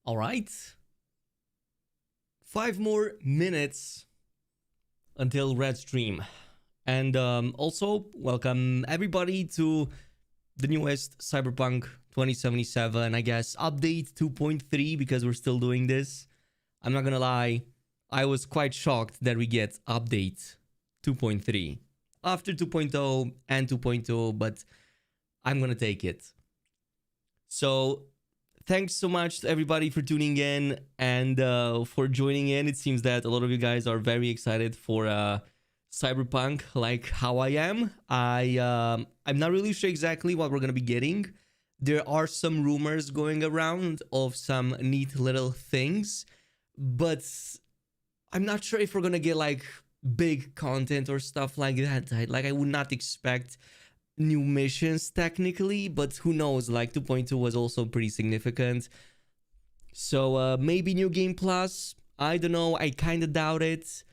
All right. 5 more minutes until red stream. And also, welcome everybody to the newest Cyberpunk 2077, I guess, update 2.3, because we're still doing this. I'm not gonna lie, I was quite shocked that we get update 2.3 after 2.0 and 2.0, but I'm gonna take it. So thanks so much to everybody for tuning in and for joining in. It seems that a lot of you guys are very excited for Cyberpunk, like how I am. I'm not really sure exactly what we're gonna be getting. There are some rumors going around of some neat little things, but I'm not sure if we're gonna get like big content or stuff like that. I would not expect new missions technically, but who knows, like 2.2 was also pretty significant. So maybe new game plus, I don't know, I kind of doubt it.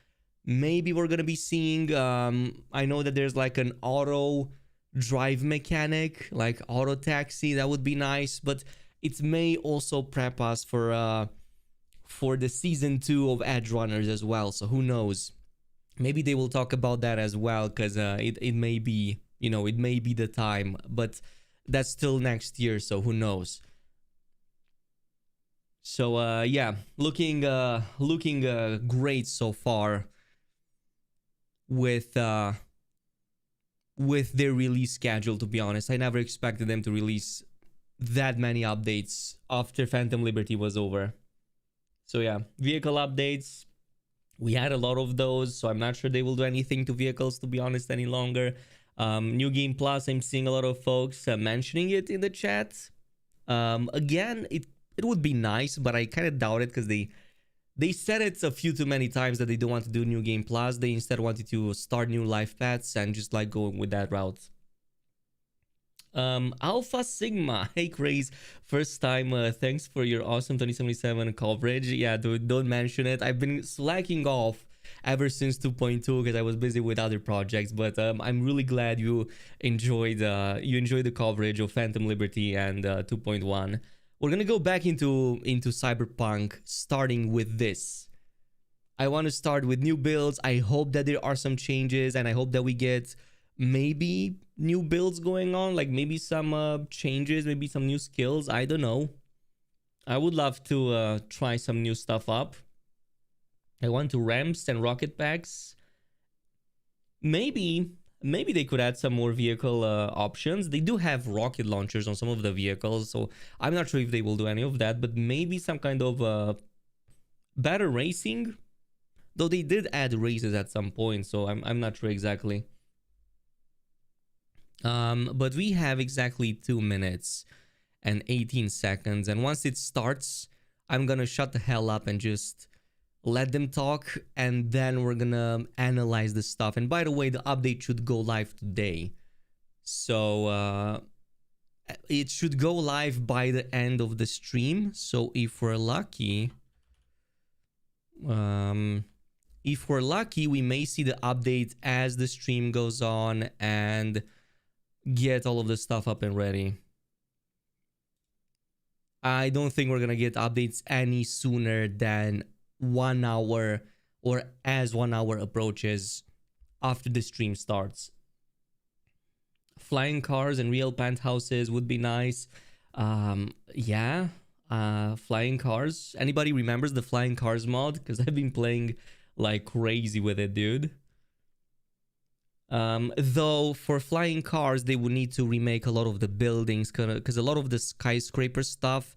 Maybe we're gonna be seeing I know that there's like an auto drive mechanic, like auto taxi. That would be nice, but it may also prep us for the season 2 of Edge Runners as well. So who knows, maybe they will talk about that as well, because it may be, you know, it may be the time, but that's still next year, so who knows. So yeah, looking great so far with their release schedule. To be honest, I never expected them to release that many updates after Phantom Liberty was over. So yeah, vehicle updates, we had a lot of those, so I'm not sure they will do anything to vehicles, to be honest, any longer. New Game Plus, I'm seeing a lot of folks mentioning it in the chat. Again, it would be nice, but I kind of doubt it, because they said it a few too many times that they don't want to do New Game Plus. They instead wanted to start new life paths and just like going with that route. Alpha Sigma, hey Craze, first time, thanks for your awesome 2077 coverage. Yeah, dude, don't mention it. I've been slacking off ever since 2.2 because I was busy with other projects, but I'm really glad you enjoyed the coverage of Phantom Liberty and 2.1. We're gonna go back into Cyberpunk, starting with this. I want to start with new builds. I hope that there are some changes, and I hope that we get maybe new builds going on, like maybe some changes, maybe some new skills. I don't know. I would love to try some new stuff up. I want to ramps and rocket packs. Maybe they could add some more vehicle options. They do have rocket launchers on some of the vehicles, so I'm not sure if they will do any of that, but maybe some kind of better racing. Though they did add races at some point, so I'm not sure exactly. But we have exactly 2 minutes and 18 seconds, and once it starts, I'm gonna shut the hell up and just let them talk, and then we're gonna analyze the stuff. And by the way, the update should go live today, so it should go live by the end of the stream. So if we're lucky, we may see the update as the stream goes on and get all of the stuff up and ready. I don't think we're gonna get updates any sooner than 1 hour, or as 1 hour approaches after the stream starts. Flying cars and real penthouses would be nice. Yeah, flying cars. Anybody remembers the flying cars mod? Because I've been playing like crazy with it, dude. Though for flying cars, they would need to remake a lot of the buildings, because a lot of the skyscraper stuff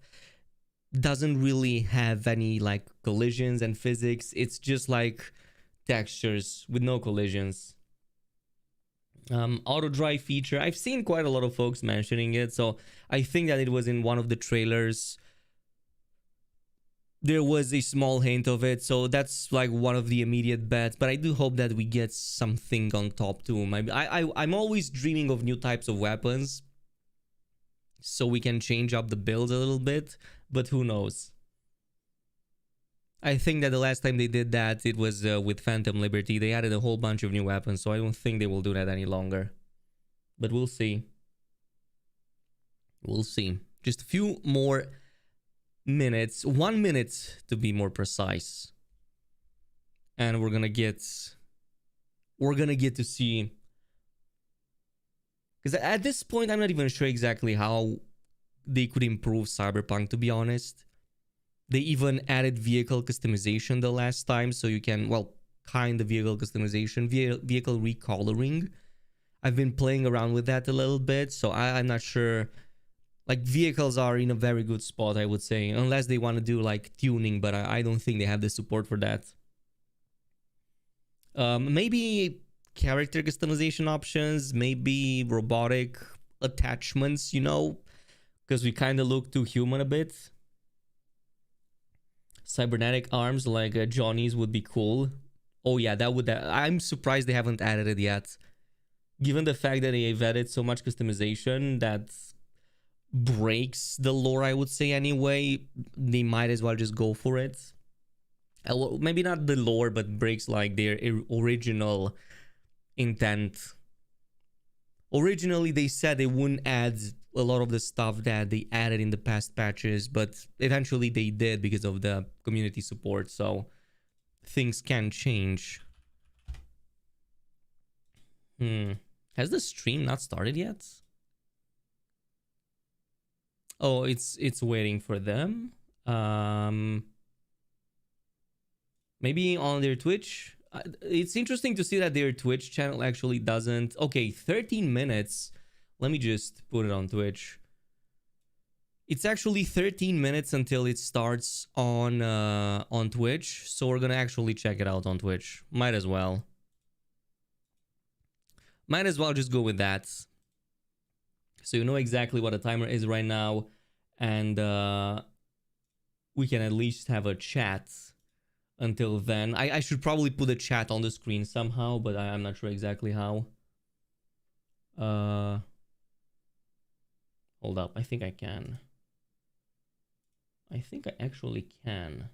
doesn't really have any like collisions and physics. It's just like textures with no collisions. Auto drive feature, I've seen quite a lot of folks mentioning it, so I think that it was in one of the trailers. There was a small hint of it, so that's like one of the immediate bets, but I do hope that we get something on top too. I'm always dreaming of new types of weapons, so we can change up the builds a little bit, but who knows. I think that the last time they did that, it was with Phantom Liberty. They added a whole bunch of new weapons, so I don't think they will do that any longer. But we'll see. We'll see. Just a few more minutes, 1 minute to be more precise, and we're gonna get to see, because at this point I'm not even sure exactly how they could improve Cyberpunk, to be honest. They even added vehicle customization the last time, so you can, well, kind of vehicle customization, vehicle recoloring. I've been playing around with that a little bit, so I'm not sure. Like, vehicles are in a very good spot, I would say, unless they want to do like tuning, but I don't think they have the support for that. Maybe character customization options, maybe robotic attachments, because we kind of look too human a bit. Cybernetic arms like Johnny's would be cool. Oh yeah, that would. I'm surprised they haven't added it yet. Given the fact that they've added so much customization that breaks the lore, I would say anyway, they might as well just go for it. Maybe not the lore, but breaks like their original intent. Originally, they said they wouldn't add a lot of the stuff that they added in the past patches, but eventually they did because of the community support, so things can change. Has the stream not started yet? Oh, it's waiting for them. Maybe on their Twitch. It's interesting to see that their Twitch channel actually doesn't. Okay, 13 minutes. Let me just put it on Twitch. It's actually 13 minutes until it starts on Twitch, so we're gonna actually check it out on Twitch. Might as well. Might as well just go with that. So you know exactly what the timer is right now, and we can at least have a chat until then. I should probably put a chat on the screen somehow, but I'm not sure exactly how. Hold up, I think I can. I think I actually can.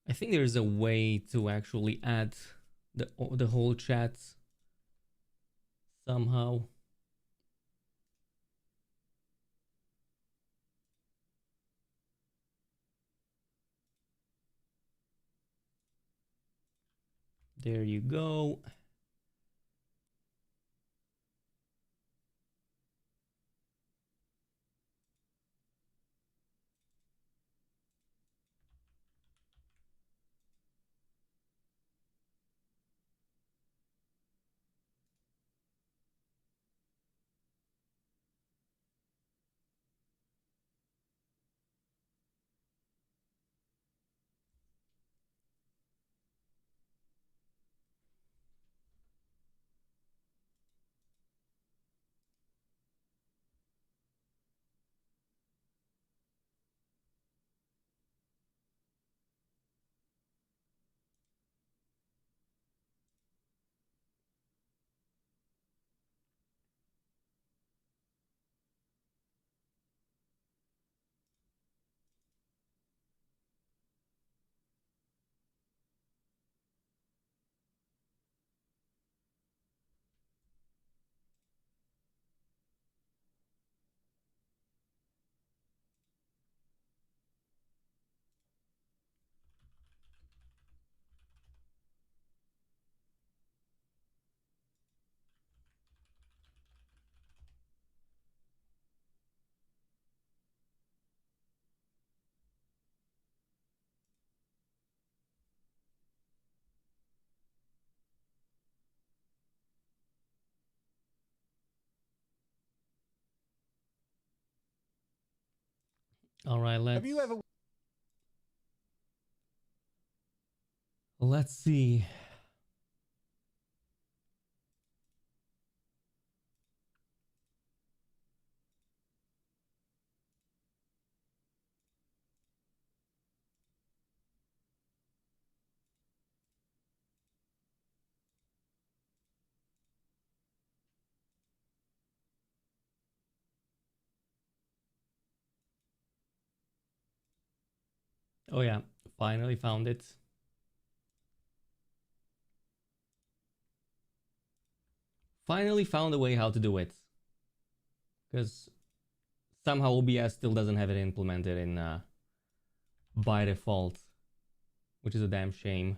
I think there's a way to actually add the whole chat somehow. There you go. All right, let's see. Oh yeah, finally found it. Finally found a way how to do it. Because somehow OBS still doesn't have it implemented in by default, which is a damn shame.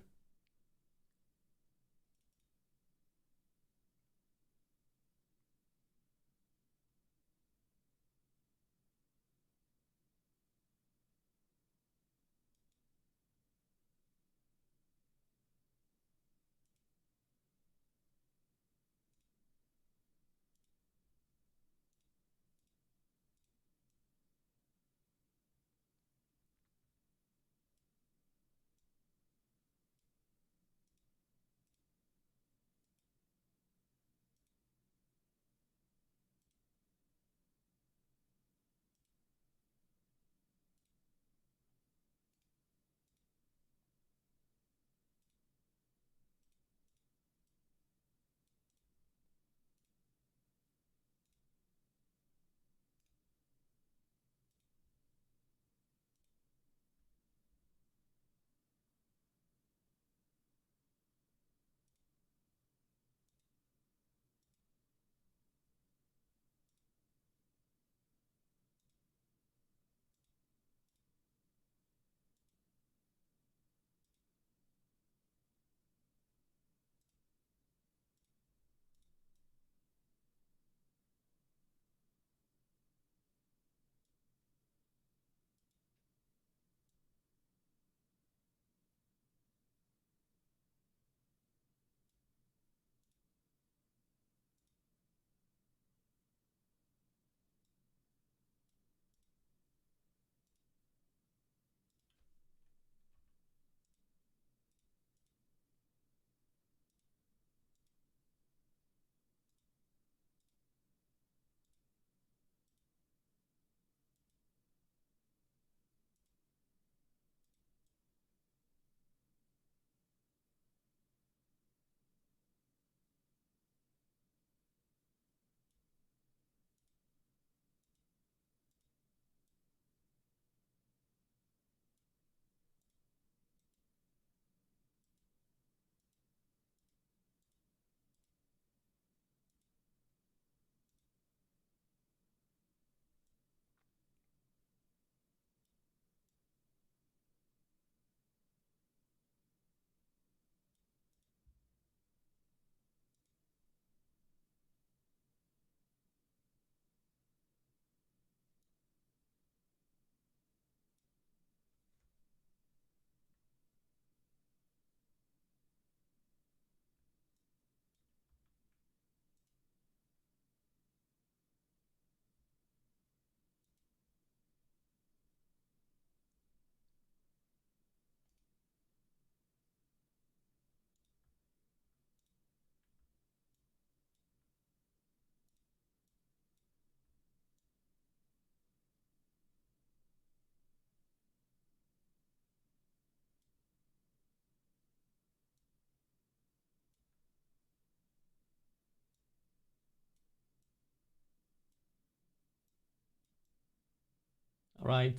All right.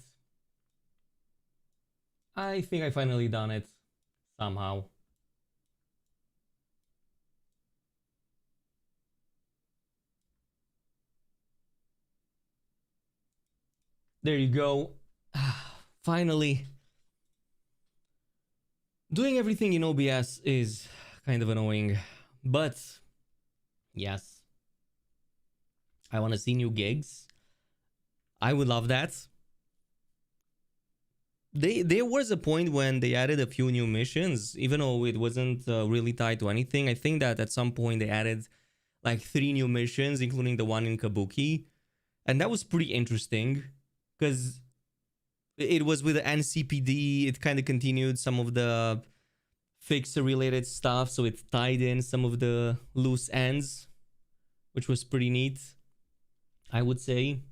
I think I finally done it somehow. There you go. Finally. Doing everything in OBS is kind of annoying, but yes, I want to see new gigs. I would love that. There was a point when they added a few new missions, even though it wasn't really tied to anything. I think that at some point they added like 3 new missions, including the one in Kabuki, and that was pretty interesting because it was with the NCPD. It kind of continued some of the fixer related stuff, so it tied in some of the loose ends, which was pretty neat, I would say.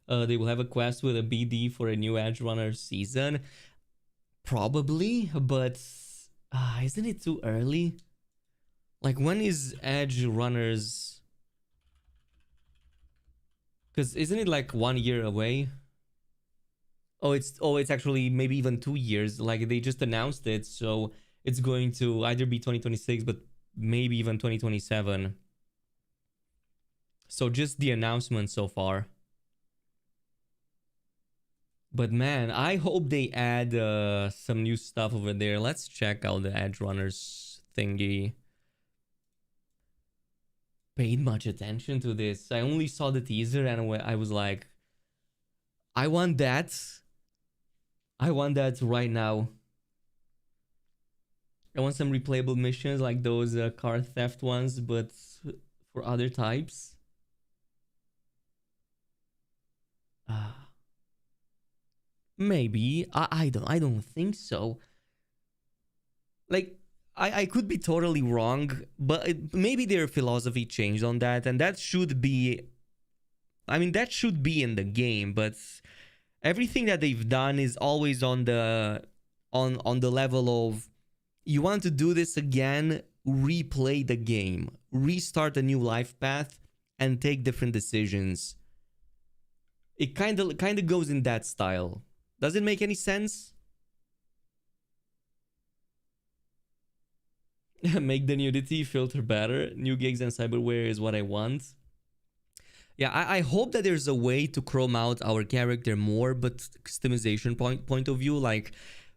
They will have a quest with a BD for a new Edge Runner season. Probably, but isn't it too early? Like, when is Edge Runners? Because isn't it like 1 year away? Oh, it's actually maybe even 2 years. Like, they just announced it, so it's going to either be 2026, but maybe even 2027. So just the announcement so far. But man, I hope they add some new stuff over there. Let's check out the Edge Runners thingy. Paid much attention to this. I only saw the teaser and I was like, I want that. I want that right now. I want some replayable missions like those car theft ones, but for other types. Maybe. I don't think so. Like, I could be totally wrong, but maybe their philosophy changed on that, and that should be, I mean, that should be in the game, but everything that they've done is always on the level of, you want to do this again, replay the game, restart a new life path, and take different decisions. It kind of goes in that style. Does it make any sense? Make the nudity filter better. New gigs and cyberware is what I want. Yeah, I hope that there's a way to chrome out our character more, but customization point of view, like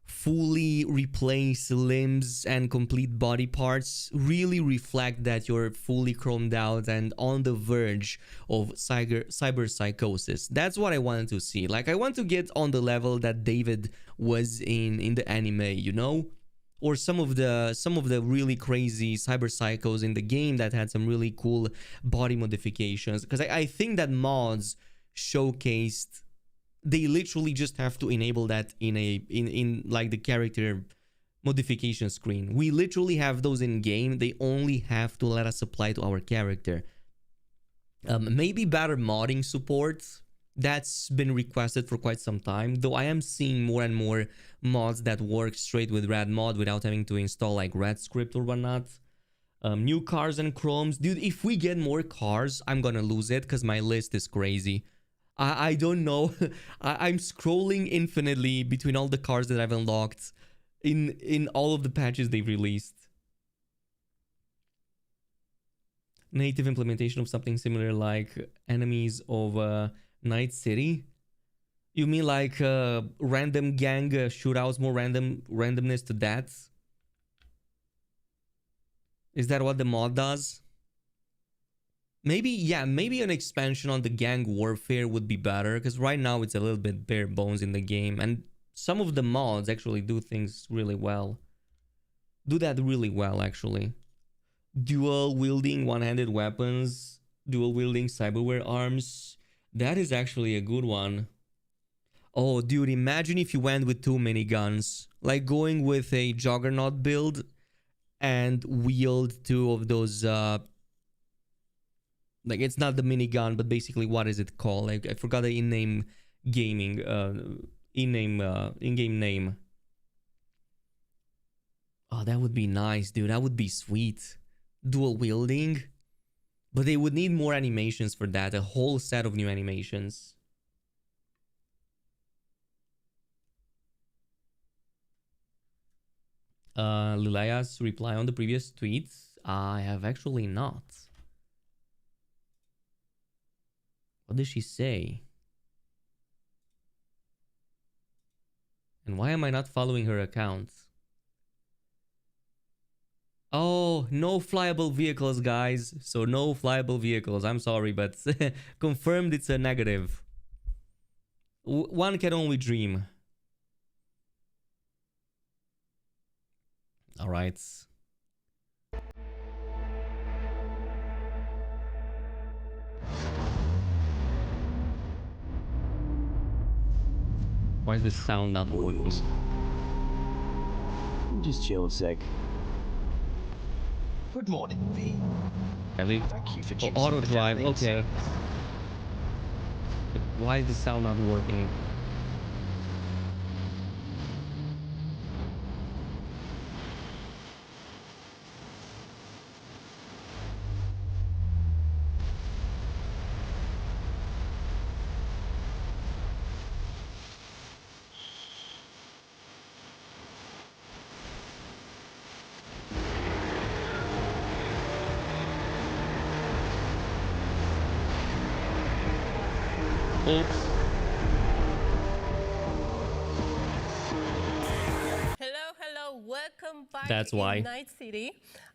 fully replace limbs and complete body parts, really reflect that you're fully chromed out and on the verge of cyber psychosis. That's what I wanted to see. Like, I want to get on the level that David was in the anime, you know? Or some of the really crazy cyber psychos in the game that had some really cool body modifications. Because I think that mods showcased, they literally just have to enable that in like the character modification screen. We literally have those in game. They only have to let us apply to our character. Maybe better modding support. That's been requested for quite some time, though I am seeing more and more mods that work straight with Rad mod without having to install like Rad script or whatnot. New cars and chromes. Dude, if we get more cars, I'm gonna lose it because my list is crazy. I don't know. I'm scrolling infinitely between all the cars that I've unlocked in all of the patches they've released. Native implementation of something similar like enemies of Night City. You mean like random gang shootouts, more randomness to that? Is that what the mod does? Maybe, yeah, maybe an expansion on the gang warfare would be better, because right now it's a little bit bare bones in the game, and some of the mods actually do things really well. Do that really well, actually. Dual wielding one-handed weapons, dual wielding cyberware arms. That is actually a good one. Oh, dude, imagine if you went with two miniguns. Like going with a Juggernaut build and wield two of those, like, it's not the minigun, but basically, what is it called? Like, I forgot the in-name gaming, in-game name. Oh, that would be nice, dude. That would be sweet. Dual wielding. But they would need more animations for that. A whole set of new animations. Lilaya's reply on the previous tweets. I have actually not. What did she say? And why am I not following her account? Oh, no flyable vehicles, guys. So no flyable vehicles. I'm sorry, but confirmed it's a negative. One can only dream. All right. Why is this sound not working? Just chill a sec. Good morning, V. Really? Thank you for Oh, auto drive, okay. But why is the sound not working? It's Hello, welcome back That's in why. Night City.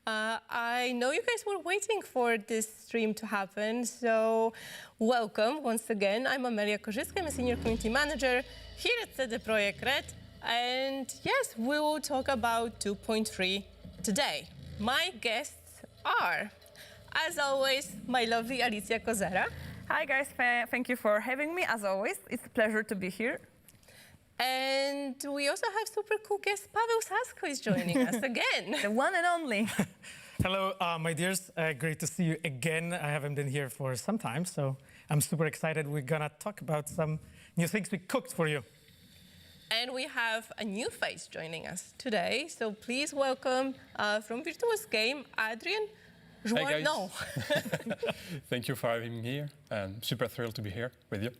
I know you guys were waiting for this stream to happen, so welcome once again. I'm Amelia KhrazeGaming, I'm a Senior Community Manager here at CD Projekt Red, and yes, we will talk about 2.3 today. My guests are, as always, my lovely Alicia Kozera. Hi guys, thank you for having me. As always, it's a pleasure to be here. And we also have super cool guest Paweł Sasko is joining us again. The one and only. Hello, my dears. Great to see you again. I haven't been here for some time, so I'm super excited. We're gonna talk about some new things we cooked for you. And we have a new face joining us today, so please welcome from Virtuous Game, Adrian. Hi guys. No. Thank you for having me here. I'm super thrilled to be here with you.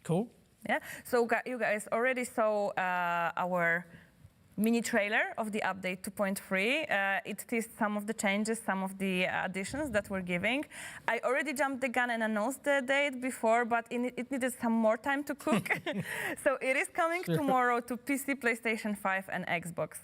Cool. Yeah. So you guys already saw our mini trailer of the update 2.3. It teased some of the changes, some of the additions that we're giving. I already jumped the gun and announced the date before, but it needed some more time to cook. So it is coming tomorrow to PC, PlayStation 5, and Xbox.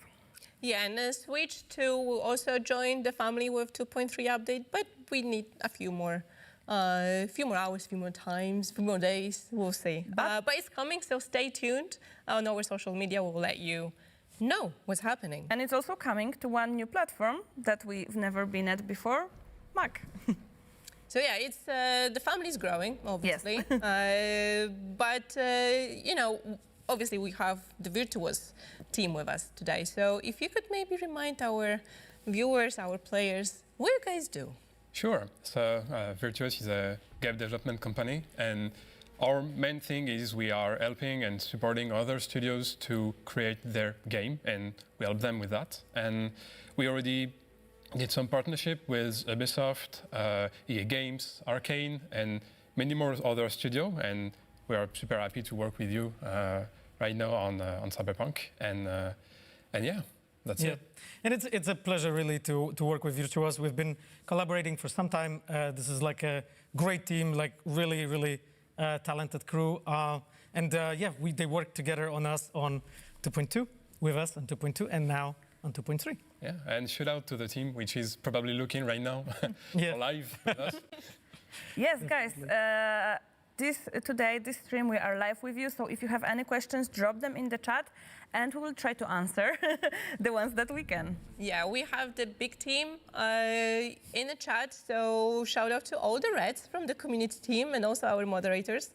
Yeah, and Switch 2 will also join the family with 2.3 update, but we need a few more hours, few more times, few more days. We'll see. But it's coming, so stay tuned. On our social media, we'll let you know what's happening. And it's also coming to one new platform that we've never been at before, Mac. So yeah, it's the family's growing, obviously. Yes. But you know, obviously we have the Virtuous team with us today. So if you could maybe remind our viewers, our players, what you guys do. Sure. So Virtuous is a game development company, and our main thing is we are helping and supporting other studios to create their game, and we help them with that. And we already did some partnership with Ubisoft, EA Games, Arcane, and many more other studios. And we are super happy to work with you right now on Cyberpunk. And yeah, that's it. And it's a pleasure really to work with Virtuous. We've been collaborating for some time. This is like a great team, like really talented crew. Yeah, they worked together on us on 2.2, with us on 2.2, and now on 2.3. Yeah, and shout out to the team, which is probably looking right now live with us. Yes, guys. Today, this stream, we are live with you. So if you have any questions, drop them in the chat, and we will try to answer the ones that we can. Yeah, we have the big team in the chat. So shout out to all the Reds from the community team and also our moderators,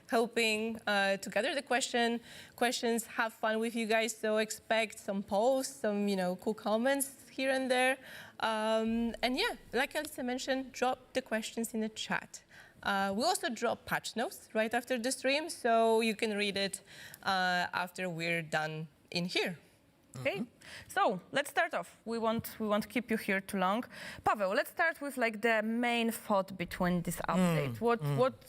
helping to gather the questions, have fun with you guys. So expect some posts, some cool comments here and there. And yeah, like Alicia mentioned, drop the questions in the chat. We also drop patch notes right after the stream, so you can read it after we're done in here. Okay, so let's start off. We won't keep you here too long. Paweł, let's start with like the main thought between this update.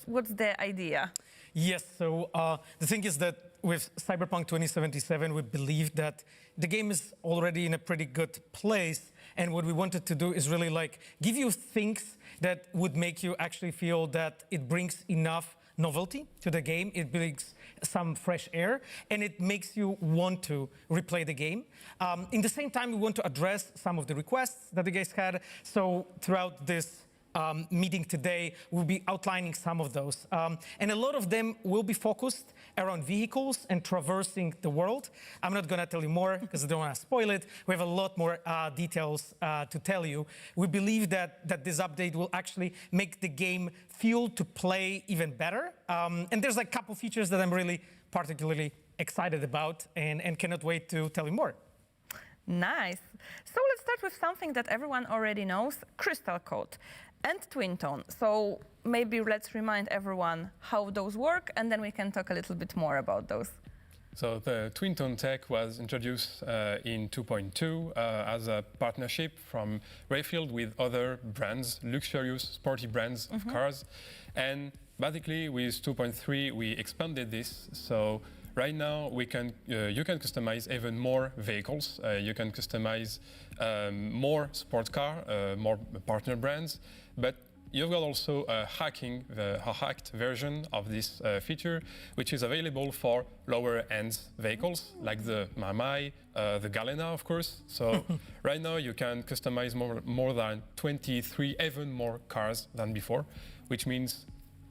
What's the idea? Yes, so the thing is that with Cyberpunk 2077, we believe that the game is already in a pretty good place. And what we wanted to do is really like give you things that would make you actually feel that it brings enough novelty to the game. It brings some fresh air, and it makes you want to replay the game. In the same time, we want to address some of the requests that the guys had. So throughout this meeting today, we'll be outlining some of those. And a lot of them will be focused around vehicles and traversing the world. I'm not gonna tell you more because I don't wanna spoil it. We have a lot more details to tell you. We believe that this update will actually make the game feel to play even better. And there's like a couple features that I'm really particularly excited about and cannot wait to tell you more. Nice. So let's start with something that everyone already knows, Crystal Code and Twin Tone. So maybe let's remind everyone how those work, and then we can talk a little bit more about those. So the Twin Tone tech was introduced in 2.2 as a partnership from Rayfield with other brands, luxurious, sporty brands of cars. And basically with 2.3, we expanded this. So right now you can customize even more vehicles. You can customize more sports car, more partner brands. But you've got also a hacked version of this feature, which is available for lower-end vehicles, like the Mamai, the Galena, of course. So right now you can customize more than 23, even more cars than before, which means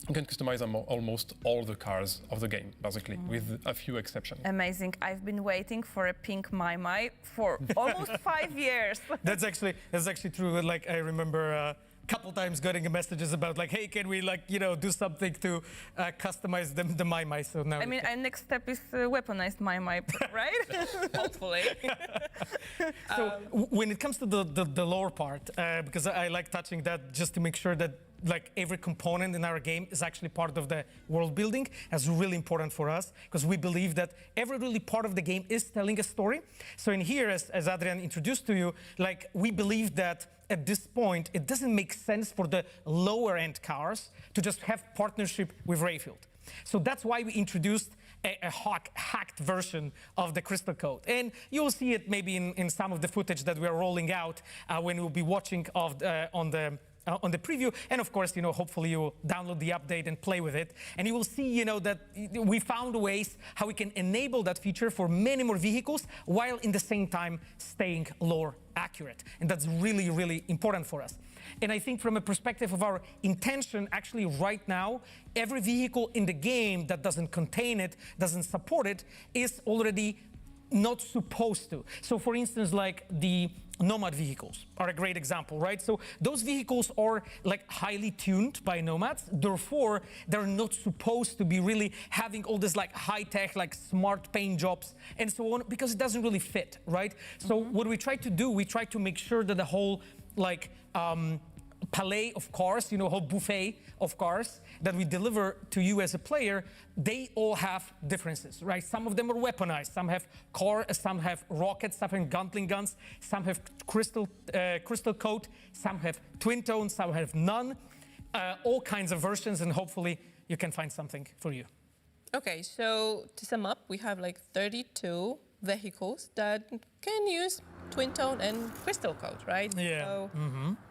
you can customize almost all the cars of the game, basically, with a few exceptions. Amazing. I've been waiting for a pink Mai for almost 5 years. That's actually true. Like I remember a couple times getting messages about like, hey, can we like do something to customize the Mai? So now I mean, our next step is weaponized Mai, right? Hopefully. So when it comes to the lore part, because I like touching that just to make sure that like every component in our game is actually part of the world building. That's really important for us because we believe that every really part of the game is telling a story. So in here, as Adrian introduced to you, like we believe that at this point, it doesn't make sense for the lower end cars to just have partnership with Rayfield. So that's why we introduced a hacked version of the Crystal Code. And you'll see it maybe in some of the footage that we're rolling out when we'll be watching on the preview, and of course, hopefully you'll download the update and play with it, and you will see, that we found ways how we can enable that feature for many more vehicles, while in the same time staying lore accurate, and that's really, really important for us. And I think from a perspective of our intention, actually right now, every vehicle in the game that doesn't contain it, doesn't support it, is already not supposed to. So for instance, like the Nomad vehicles are a great example, right? So those vehicles are like highly tuned by nomads, therefore they're not supposed to be really having all this like high-tech, like smart paint jobs and so on, because it doesn't really fit, right? So what we try to do, we try to make sure that the whole like palette of cars, whole buffet of cars that we deliver to you as a player, they all have differences, right? Some of them are weaponized, some have some have rockets, some have Gatling guns, some have crystal coat, some have twin tone, some have none, all kinds of versions, and hopefully you can find something for you. Okay, so to sum up, we have like 32 vehicles that can use twin tone and crystal coat, right? Yeah. So,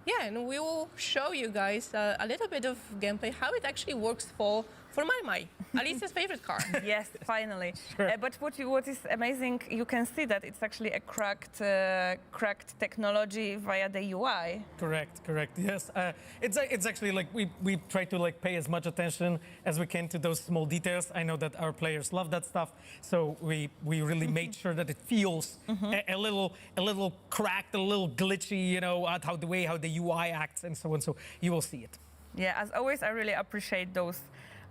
yeah, and we will show you guys a little bit of gameplay, how it actually works for Mai, Alicia's favorite car. Yes, finally. Sure. But what is amazing, you can see that it's actually a cracked technology via the UI. Correct. Yes, it's actually like we try to like pay as much attention as we can to those small details. I know that our players love that stuff, so we really made sure that it feels a little cracked, a little glitchy, at how the UI acts and so on. So you will see it. Yeah, as always, I really appreciate those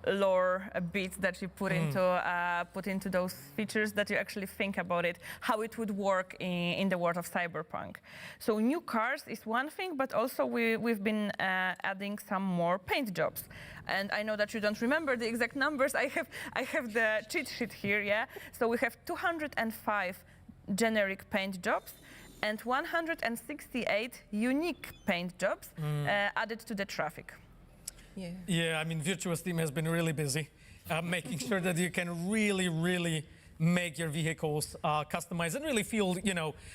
lore bits that you put into those features, that you actually think about it, how it would work in the world of Cyberpunk. So new cars is one thing, but also we've been adding some more paint jobs. And I know that you don't remember the exact numbers. I have the cheat sheet here, yeah? So we have 205 generic paint jobs and 168 unique paint jobs added to the traffic. Yeah, I mean, Virtuous team has been really busy making sure that you can really make your vehicles customized and really feel,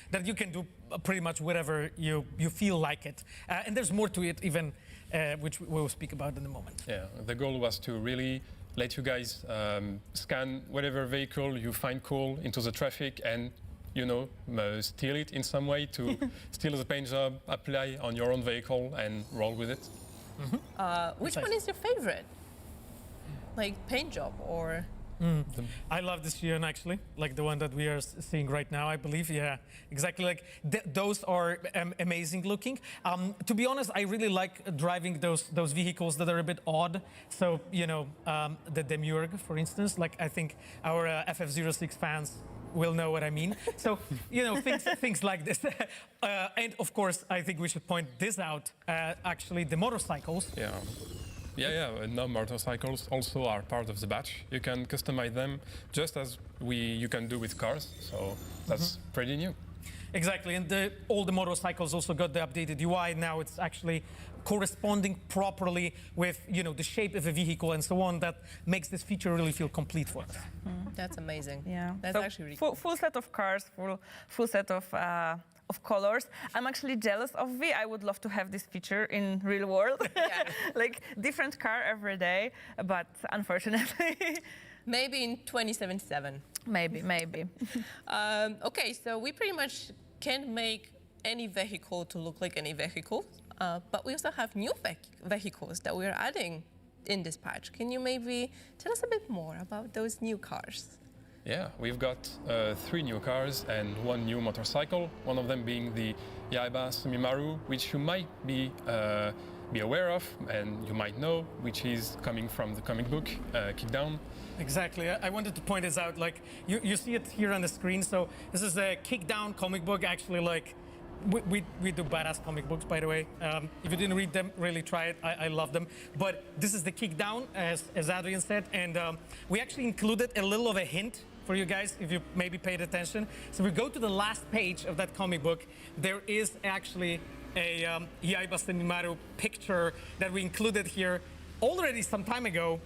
that you can do pretty much whatever you feel like it. And there's more to it even, which we will speak about in a moment. Yeah, the goal was to really let you guys scan whatever vehicle you find cool into the traffic and, steal it in some way to steal the paint job, apply on your own vehicle and roll with it. Which one is your favorite? Like paint job or? I love this Sion actually, like the one that we are seeing right now, I believe. Yeah, exactly. Like those are amazing looking. To be honest, I really like driving those vehicles that are a bit odd. So the Demiurge, for instance. Like I think our FF06 fans will know what I mean. So things like this. And of course, I think we should point this out. Actually, the motorcycles. Yeah, and now motorcycles also are part of the batch. You can customize them just as you can do with cars, so that's pretty new. Exactly, and all the motorcycles also got the updated UI. Now it's actually corresponding properly with the shape of a vehicle and so on. That makes this feature really feel complete for us. That's amazing. Yeah, that's so actually really cool. Full set of cars, full set of of colors. I'm actually jealous of V. I would love to have this feature in real world. Like different car every day, but unfortunately. Maybe in 2077. Maybe. Okay, so we pretty much can make any vehicle to look like any vehicle, but we also have new vehicles that we're adding in this patch. Can you maybe tell us a bit more about those new cars? Yeah, we've got 3 new cars and 1 new motorcycle, one of them being the Yaiba Sumimaru, which you might be aware of and you might know, which is coming from the comic book Kickdown. Exactly. I wanted to point this out. Like you see it here on the screen. So this is a Kickdown comic book. Actually, like we do badass comic books, by the way. If you didn't read them, really try it. I love them. But this is the Kickdown, as Adrian said, and we actually included a little of a hint for you guys, if you maybe paid attention. So we go to the last page of that comic book. There is actually a Yaiba Sumimaru picture that we included here already some time ago,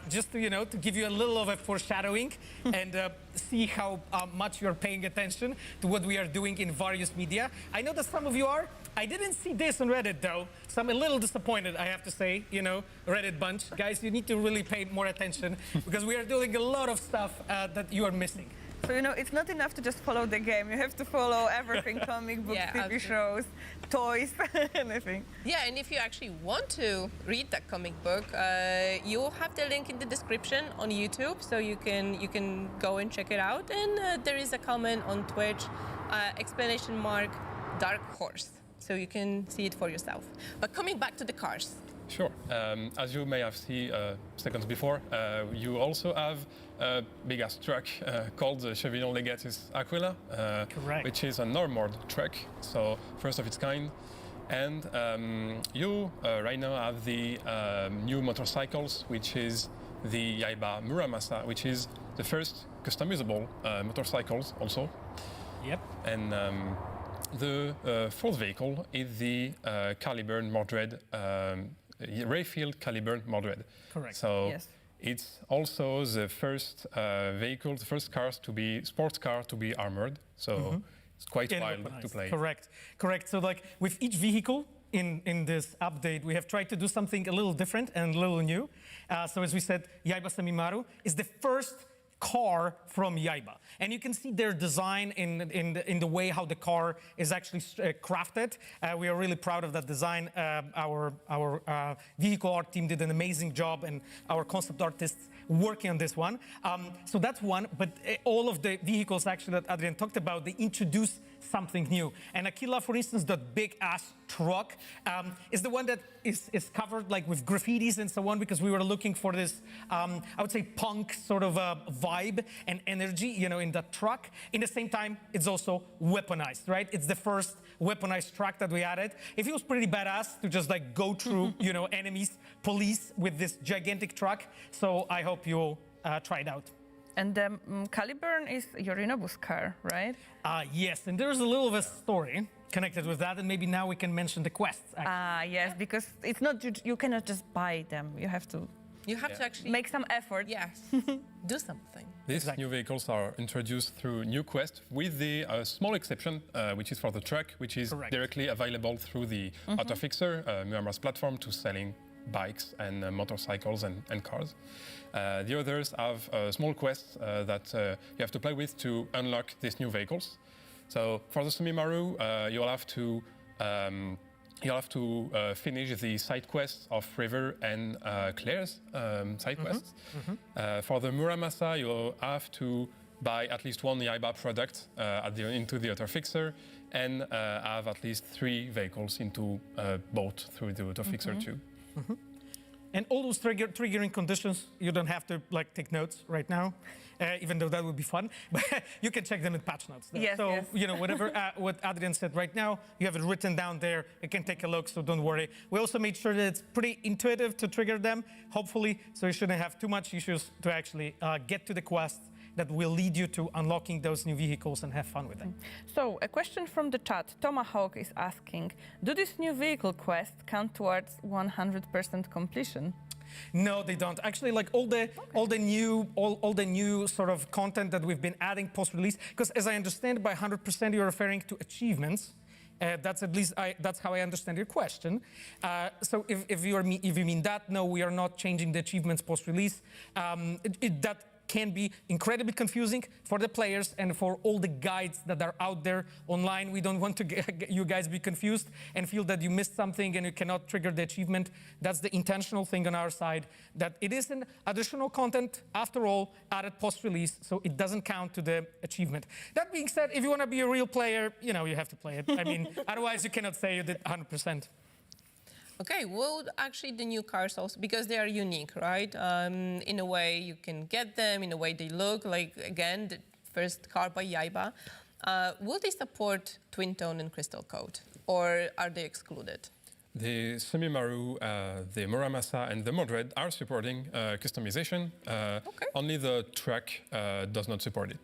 just to, to give you a little of a foreshadowing and see how much you're paying attention to what we are doing in various media. I know that some of you are. I didn't see this on Reddit, though, so I'm a little disappointed, I have to say, Reddit bunch. Guys, you need to really pay more attention because we are doing a lot of stuff that you are missing. So, it's not enough to just follow the game. You have to follow everything, comic books, TV shows, toys, anything. Yeah, and if you actually want to read that comic book, you'll have the link in the description on YouTube, so you can go and check it out. And there is a comment on Twitch, !Dark Horse, so you can see it for yourself. But coming back to the cars. Sure. As you may have seen seconds before, you also have a big-ass truck called the Chevillon Legatus Aquila, which is an armored truck, so first of its kind. And you right now have the new motorcycles, which is the Yaiba Muramasa, which is the first customizable motorcycles also. Yep. And the fourth vehicle is the Caliburn Mordred, Rayfield Caliburn Mordred. Correct. So Yes. it's also the first vehicle, the first sports car to be armored. So it's quite wild to play. Correct. So like with each vehicle in this update, we have tried to do something a little different and a little new. So as we said, Yaiba Sumimaru is the first car from Yaiba. And you can see their design in the way how the car is actually crafted. We are really proud of that design. Our vehicle art team did an amazing job, and our concept artists working on this one. So that's one, but all of the vehicles actually that Adrian talked about, they introduce something new. And Aquila, for instance, that big ass truck is the one that is covered like with graffitis and so on, because we were looking for this, I would say, punk sort of vibe and energy, in that truck. In the same time, it's also weaponized, right? It's the first weaponized truck that we added. It feels pretty badass to just like go through, enemies, police with this gigantic truck. So I hope you'll try it out. And the Caliburn is Yorinobu's car, right? Yes, and there's a little of a story connected with that, and maybe now we can mention the quests. Yes, because it's not you cannot just buy them. You have to actually make some effort. Yes, do something. These new vehicles are introduced through new quests, with the small exception, which is for the truck, which is directly available through the Autofixer, Muamra's platform, to selling bikes and motorcycles and cars. The others have small quests that you have to play with to unlock these new vehicles. So for the Sumimaru, you'll have to finish the side quests of River and Claire's side quests. For the Muramasa, you'll have to buy at least one Yaiba product into the Autofixer, and have at least 3 vehicles into both through the Autofixer too. And all those triggering conditions, you don't have to take notes right now, even though that would be fun. But you can check them in patch notes. Yes, so yes. Whatever what Adrian said right now, you have it written down there. You can take a look, so don't worry. We also made sure that it's pretty intuitive to trigger them, hopefully, so you shouldn't have too much issues to actually get to the quests that will lead you to unlocking those new vehicles and have fun with them. So, a question from the chat. Tomahawk is asking, do these new vehicle quests count towards 100% completion? No, they don't. Actually, like all the new sort of content that we've been adding post-release, because as I understand, by 100% you're referring to achievements. That's at least that's how I understand your question. So if you mean that, no, we are not changing the achievements post-release. That can be incredibly confusing for the players and for all the guides that are out there online. We don't want to get you guys be confused and feel that you missed something and you cannot trigger the achievement. That's the intentional thing on our side, that it is an additional content, after all, added post-release, so it doesn't count to the achievement. That being said, if you want to be a real player, you know, you have to play it. I mean, otherwise you cannot say you did 100%. Okay, well, actually the new cars also, because they are unique, right? In a way you can get them, in a way they look like, again, the first car by Yaiba. Will they support Twin Tone and Crystal Code, or are they excluded? The Sumimaru, the Muramasa, and the Modred are supporting customization. Only the truck does not support it.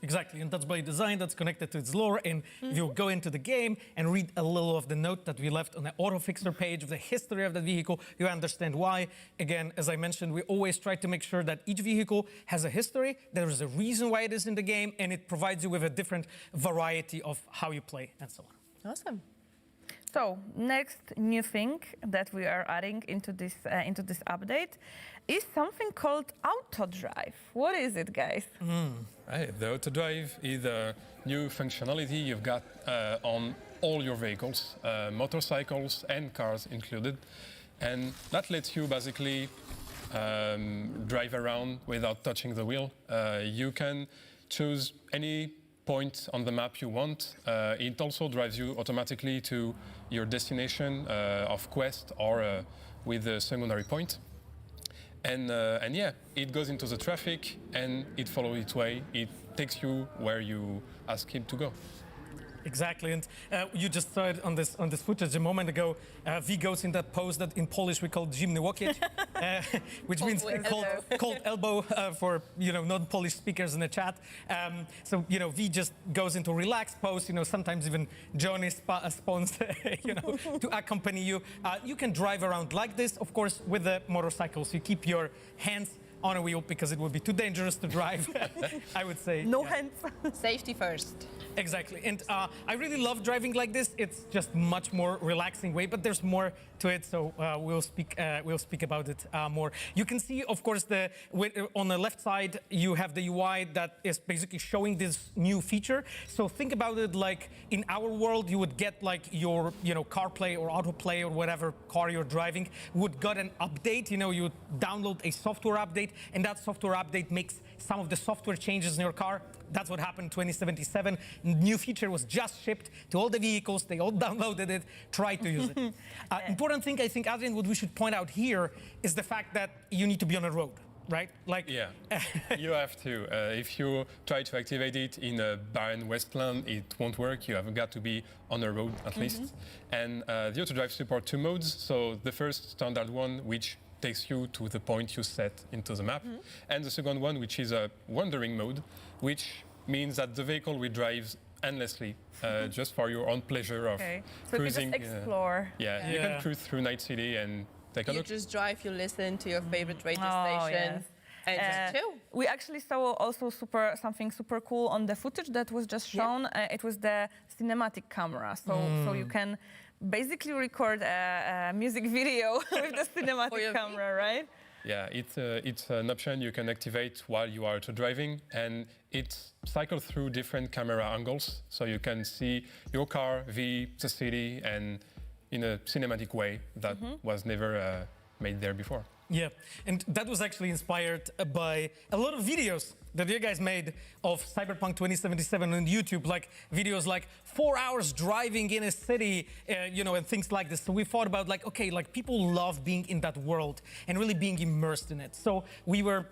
Exactly, and that's by design, that's connected to its lore, and if you go into the game and read a little of the note that we left on the auto-fixer page of the history of the vehicle, you understand why. Again, as I mentioned, we always try to make sure that each vehicle has a history, there is a reason why it is in the game, and it provides you with a different variety of how you play, and so on. Awesome. So next new thing that we are adding into this update is something called auto drive. What is it, guys? Hey, the auto drive is a new functionality you've got on all your vehicles, motorcycles and cars included, and that lets you basically drive around without touching the wheel. You can choose any point on the map you want. It also drives you automatically to your destination of quest or with a secondary point. And yeah, it goes into the traffic and it follows its way. It takes you where you ask him to go. Exactly, and you just saw it on this footage a moment ago. V goes in that pose that in Polish we call zimny łokieć, which means cold elbow for non-Polish speakers in the chat. So V just goes into relaxed pose. Sometimes even Johnny spawns to accompany you. You can drive around like this, of course, with the motorcycles. You keep your hands on a wheel because it would be too dangerous to drive. I would say. No hands. Safety first. Exactly, and I really love driving like this. It's just much more relaxing way, but there's more to it, so we'll speak about it more. You can see, of course, on the left side you have the UI that is basically showing this new feature. So think about it like in our world, you would get like your CarPlay or AutoPlay or whatever car you're driving would get an update. You would download a software update, and that software update makes some of the software changes in your car. That's what happened in 2077. New feature was just shipped to all the vehicles. They all downloaded it, tried to use it. Important thing, I think, Adrian, what we should point out here is the fact that you need to be on a road, right? Like, yeah, you have to. If you try to activate it in a barren wasteland, it won't work. You have got to be on a road at least. And the auto drive support 2 modes. So the first standard one, which takes you to the point you set into the map, and the second one, which is a wandering mode, which means that the vehicle will drive endlessly, just for your own pleasure of so cruising. You just explore. You can cruise through Night City and take a look. You just drive, you listen to your favorite radio station. Yes. And just chill. We actually saw also something super cool on the footage that was just shown. It was the cinematic camera, so you can basically record a music video with the cinematic camera, right? Yeah, it's an option you can activate while you are driving, and it cycles through different camera angles, so you can see your car, the city, and in a cinematic way that was never made there before. Yeah, and that was actually inspired by a lot of videos that you guys made of Cyberpunk 2077 on YouTube, like videos like 4 hours driving in a city, and things like this. So we thought about like, okay, like people love being in that world and really being immersed in it. So we were,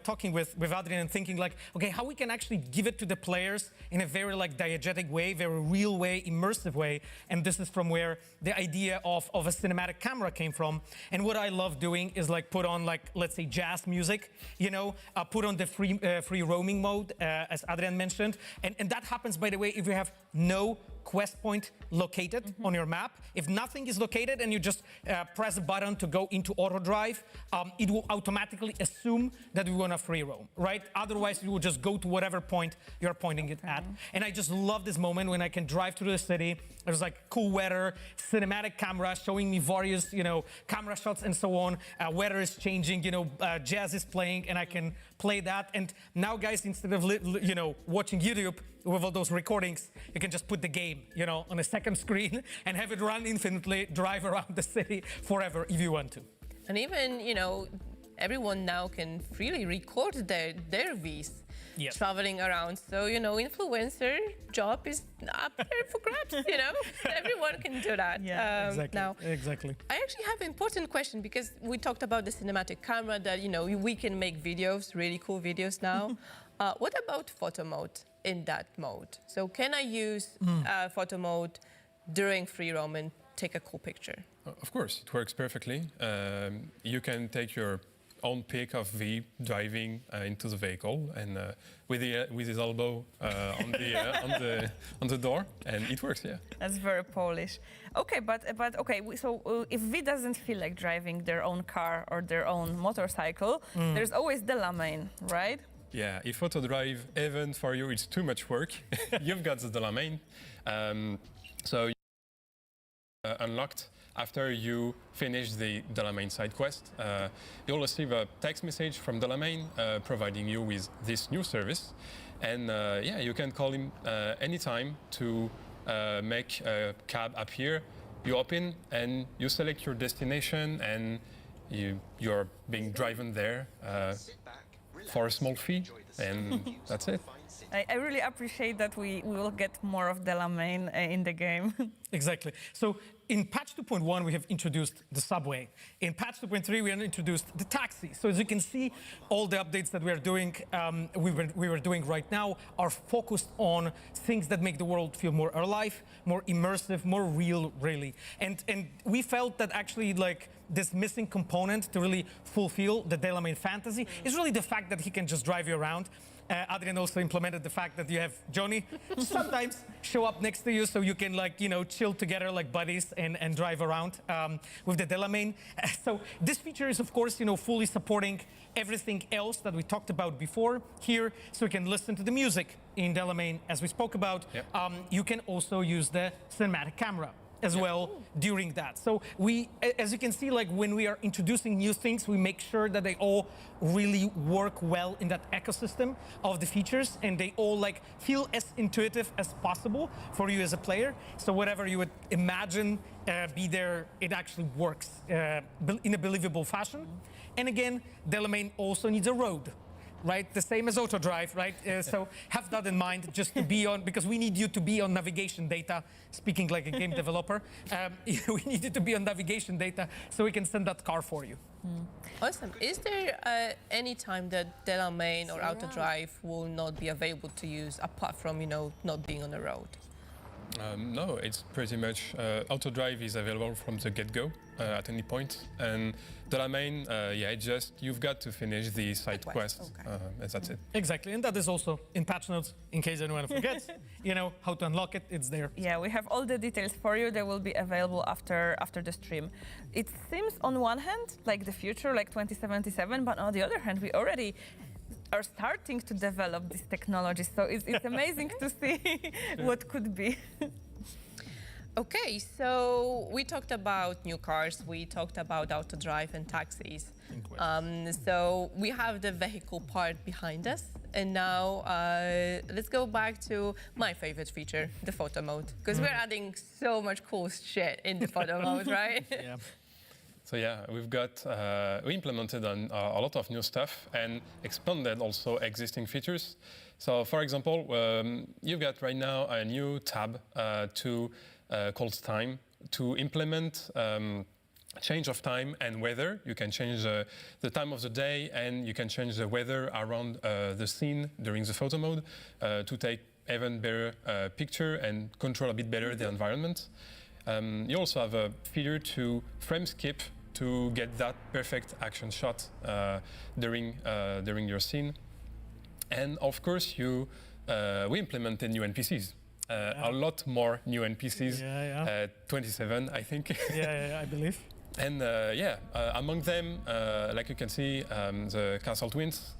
talking with Adrian and thinking like, okay, how we can actually give it to the players in a very like diegetic way, very real way, immersive way. And this is from where the idea of a cinematic camera came from. And what I love doing is like put on like, let's say jazz music, put on the free roaming mode, as Adrian mentioned. And that happens, by the way, if you have no quest point located on your map. If nothing is located and you just press a button to go into auto drive, it will automatically assume that we want to free roam, right? Otherwise, you will just go to whatever point you're pointing it at. And I just love this moment when I can drive through the city. There's like cool weather, cinematic camera showing me various, camera shots and so on. Weather is changing, jazz is playing, and I can play that. And now, guys, instead of watching YouTube with all those recordings, you can just put the game, on a second screen and have it run infinitely, drive around the city forever if you want to. And even, everyone now can freely record their Vs traveling around. So, influencer job is up there for grabs, Everyone can do that Exactly. now. Exactly. I actually have an important question because we talked about the cinematic camera that, we can make videos, really cool videos now. What about photo mode in that mode? So can I use photo mode during free roam and take a cool picture? Of course, it works perfectly. You can take your own pic of V driving into the vehicle and with his elbow on the door, and it works. Yeah. That's very Polish. Okay, but okay. So if V doesn't feel like driving their own car or their own motorcycle, there's always the Delamain, right? Yeah. If auto drive even for you it's too much work, you've got the Delamain. So unlocked after you finish the Delamain side quest. You'll receive a text message from Delamain providing you with this new service. And you can call him anytime to make a cab appear. You open and you select your destination and you're being driven there for a small fee, and that's it. I really appreciate that we will get more of Delamain in the game. Exactly. So in patch 2.1, we have introduced the subway. In patch 2.3, we have introduced the taxi. So as you can see, all the updates that we are doing, we were doing right now are focused on things that make the world feel more alive, more immersive, more real, really. And we felt that actually, like, this missing component to really fulfill the Delamain fantasy is really the fact that he can just drive you around. Adrian also implemented the fact that you have Johnny sometimes show up next to you so you can, like, chill together like buddies and drive around with the Delamain. So this feature is, of course, fully supporting everything else that we talked about before here. So you can listen to the music in Delamain, as we spoke about. Yep. You can also use the cinematic camera as well during that. So we, as you can see, like when we are introducing new things, we make sure that they all really work well in that ecosystem of the features, and they all like feel as intuitive as possible for you as a player. So whatever you would imagine be there, it actually works in a believable fashion. And again, Delamain also needs a road. Right, the same as auto drive, right? So have that in mind, just to be on, because we need you to be on navigation data. Speaking like a game developer, we need you to be on navigation data so we can send that car for you. Awesome. Is there any time that Delamain or auto drive will not be available to use apart from not being on the road? No, it's pretty much auto drive is available from the get-go at any point, and Delamain, just you've got to finish the side quest, and that's it. Exactly, and that is also in patch notes in case anyone forgets. How to unlock it. It's there. Yeah, we have all the details for you. They will be available after the stream. It seems on one hand like the future, like 2077, but on the other hand, we already are starting to develop this technology. So it's amazing to see what could be. Okay, so we talked about new cars, we talked about auto drive and taxis. So we have the vehicle part behind us. And now let's go back to my favorite feature, the photo mode. Because we're adding so much cool shit in the photo mode, right? Yeah. So yeah, we implemented on a lot of new stuff and expanded also existing features. So for example, you've got right now a new tab called time to implement change of time and weather. You can change the time of the day, and you can change the weather around the scene during the photo mode to take even better picture and control a bit better the environment. You also have a feature to frame skip to get that perfect action shot during your scene. And of course, we implemented new NPCs. a lot more new NPCs. 27, I think. I believe. And among them, like you can see, the Castle Twins.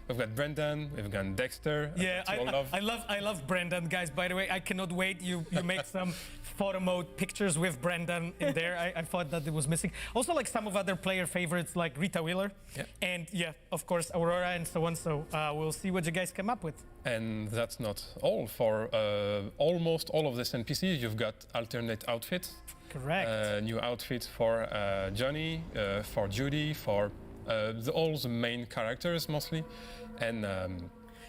We've got Brendan, we've got Dexter. I love Brendan, guys. By the way, I cannot wait. You make some photo mode pictures with Brendan in there. I thought that it was missing. Also, like some of other player favorites, like Rita Wheeler, and of course Aurora and so on. So we'll see what you guys come up with. And that's not all. For almost all of these NPCs, you've got alternate outfits. Correct. New outfits for Johnny, for Judy, for all the main characters mostly, and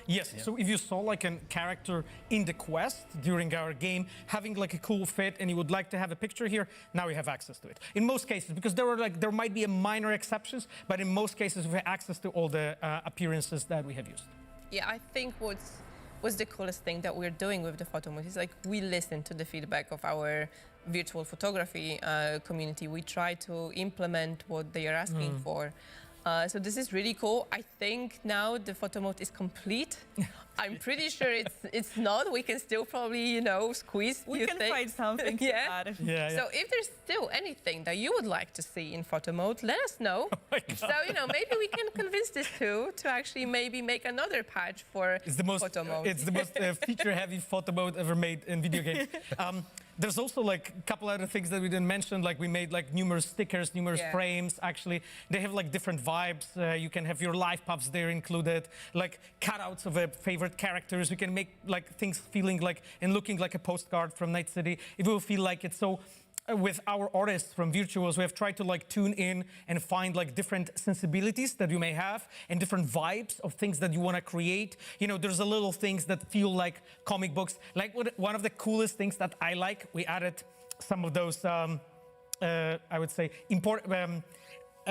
yes. So if you saw like a character in the quest during our game having like a cool fit, and you would like to have a picture here, now you have access to it. In most cases, because there might be a minor exceptions, but in most cases we have access to all the appearances that we have used. Yeah, I think what's the coolest thing that we're doing with the photo mode is like we listen to the feedback of our virtual photography community. We try to implement what they are asking for. So this is really cool. I think now the photo mode is complete. I'm pretty sure it's not. We can still probably, squeeze We few can things. find something to add. So if there's still anything that you would like to see in photo mode, let us know. So, maybe we can convince this to actually maybe make another patch for photo mode. It's the most feature-heavy photo mode ever made in video games. There's also like a couple other things that we didn't mention, like we made like numerous stickers, numerous frames. Actually, they have like different vibes. You can have your life puffs there included, like cutouts of favorite characters. You can make like things feeling like and looking like a postcard from Night City. It will feel like it. So with our artists from Virtuos, we have tried to like tune in and find like different sensibilities that you may have and different vibes of things that you want to create. There's a little things that feel like comic books. Like one of the coolest things that I like, we added some of those, I would say,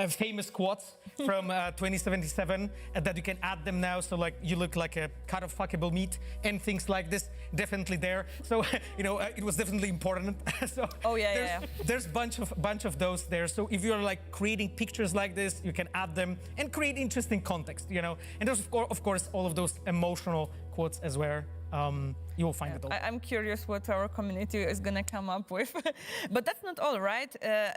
famous quotes from 2077 that you can add them now. So like you look like a cut of fuckable meat and things like this, definitely there. So it was definitely important. So there's bunch of those there. So if you're like creating pictures like this, you can add them and create interesting context. And there's of course all of those emotional quotes as well. You will find it all. I'm curious what our community is going to come up with. But that's not all, right?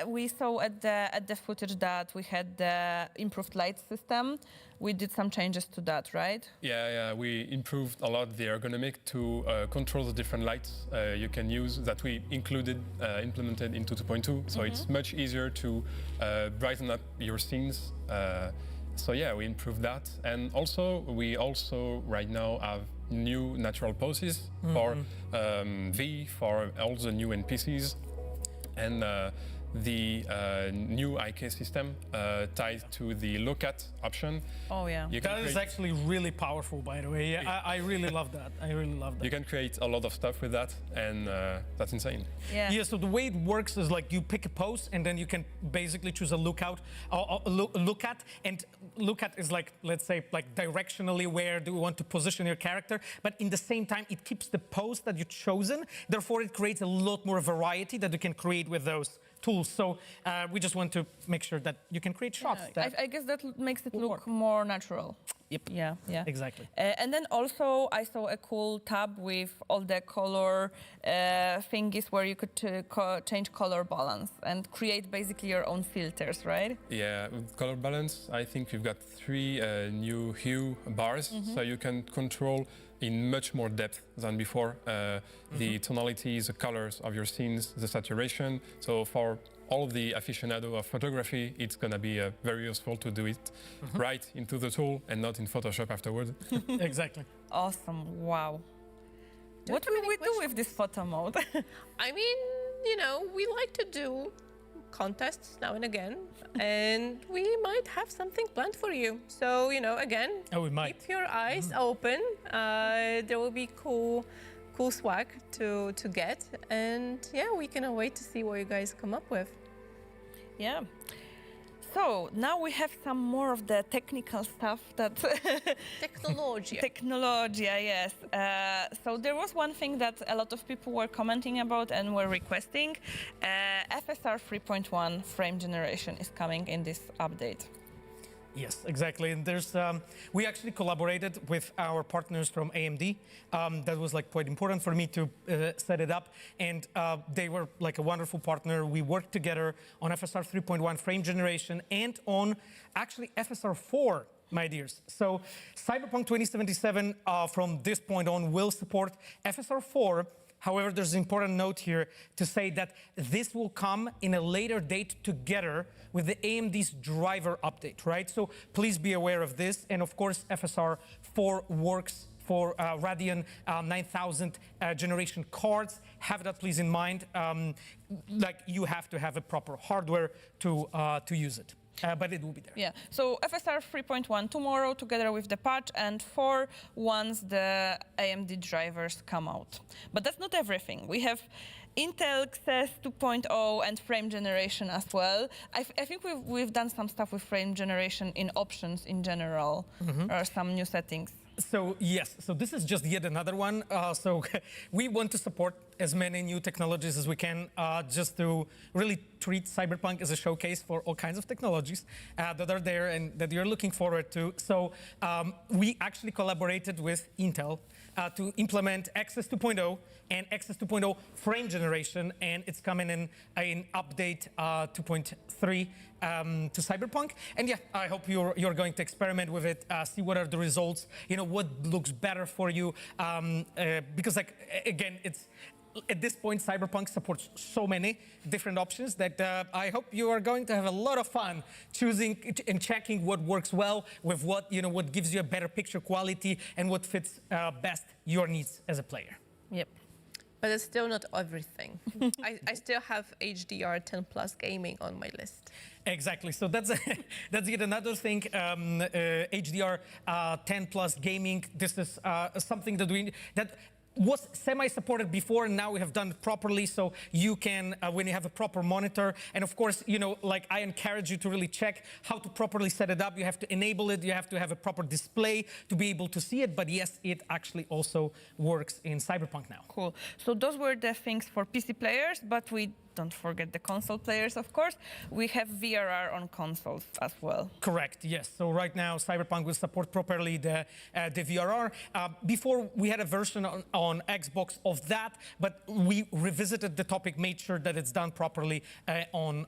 We saw at the footage that we had the improved light system. We did some changes to that, right? Yeah, we improved a lot the ergonomic to control the different lights you can use that we implemented into 2.2. So it's much easier to brighten up your scenes. So yeah, we improved that. And we also right now have new natural poses for V, for all the new NPCs, and the new IK system tied to the look at option. Oh yeah. That is actually really powerful, by the way. I really love that. You can create a lot of stuff with that, and that's insane. Yeah, so the way it works is like you pick a pose and then you can basically choose a look at, and look at is like, let's say, like directionally where do you want to position your character, but in the same time it keeps the pose that you've chosen, therefore it creates a lot more variety that you can create with those tools. So we just want to make sure that you can create shots. I guess that makes it look more natural. Yep. Yeah. Exactly. And then also I saw a cool tab with all the color thingies where you could change color balance and create basically your own filters, right? Yeah, with color balance, I think we've got 3 new hue bars, so you can control in much more depth than before the tonalities, the colors of your scenes, the saturation. So for all of the aficionado of photography, it's going to be very useful to do it right into the tool and not in Photoshop afterward. Exactly. Awesome. Wow. What will we do with this photo mode? I mean, we like to do contests now and again, and we might have something planned for you. So, again, we might. Keep your eyes open. There will be cool swag to get, and yeah, we cannot wait to see what you guys come up with. Yeah. So now we have some more of the technical stuff that Technologia, yes. So there was one thing that a lot of people were commenting about and were requesting. FSR 3.1 frame generation is coming in this update. Yes, exactly. And there's we actually collaborated with our partners from AMD. That was like quite important for me to set it up, and they were like a wonderful partner. We worked together on FSR 3.1 frame generation and on actually FSR 4. My dears. So Cyberpunk 2077 from this point on will support FSR 4. However, there's an important note here to say that this will come in a later date together with the AMD's driver update, right? So please be aware of this. And of course, FSR 4 works for Radeon 9000 generation cards. Have that please in mind. Like you have to have a proper hardware to use it. But it will be there. Yeah, so FSR 3.1 tomorrow together with the patch, and 4 once the AMD drivers come out. But that's not everything. We have Intel Xes 2.0 and frame generation as well. I think we've done some stuff with frame generation in options in general, or some new settings. So yes, so this is just yet another one. So we want to support as many new technologies as we can, just to really treat Cyberpunk as a showcase for all kinds of technologies that are there and that you're looking forward to. So we actually collaborated with Intel to implement Xes 2.0 and Xes 2.0 frame generation, and it's coming in update 2.3 to Cyberpunk. And yeah, I hope you're going to experiment with it, see what are the results, you know, what looks better for you, because like again, it's at this point Cyberpunk supports so many different options that I hope you are going to have a lot of fun choosing and checking what works well with what, you know, what gives you a better picture quality and what fits best your needs as a player. Yep. But it's still not everything. I still have HDR 10 Plus gaming on my list. Exactly. So that's that's yet another thing. HDR 10 Plus gaming. This is something that was semi-supported before, and now we have done it properly. So you can, when you have a proper monitor, and of course, you know, like I encourage you to really check how to properly set it up. You have to enable it. You have to have a proper display to be able to see it. But yes, it actually also works in Cyberpunk now. Cool. So those were the things for PC players, but we don't forget the console players, of course. We have VRR on consoles as well. Correct, yes. So right now, Cyberpunk will support properly the VRR. Before, we had a version on Xbox of that, but we revisited the topic, made sure that it's done properly on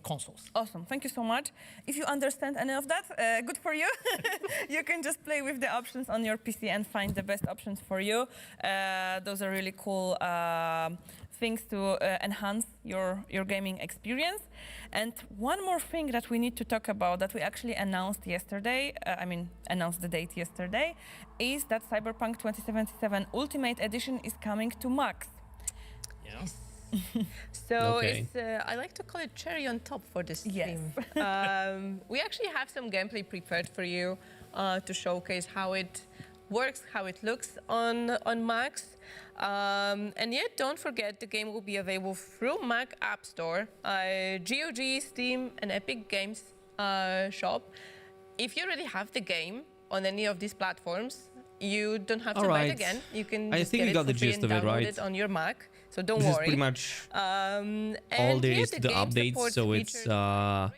consoles. Awesome, thank you so much. If you understand any of that, good for you. You can just play with the options on your PC and find the best options for you. Those are really cool things to enhance your gaming experience. And one more thing that we need to talk about that we actually announced yesterday, announced the date yesterday, is that Cyberpunk 2077 Ultimate Edition is coming to Max. Yes. So Okay. it's, I like to call it cherry on top for this Yes. stream. We actually have some gameplay prepared for you to showcase how it works, how it looks on Max. And yet, don't forget, the game will be available through Mac App Store, GOG, Steam, and Epic Games shop. If you already have the game on any of these platforms, you don't have to buy Alright. it again. You can I just think get we it got for the free gist and of it, download right? it on your Mac. So don't This is worry. pretty much And all there here is to the game updates, supports so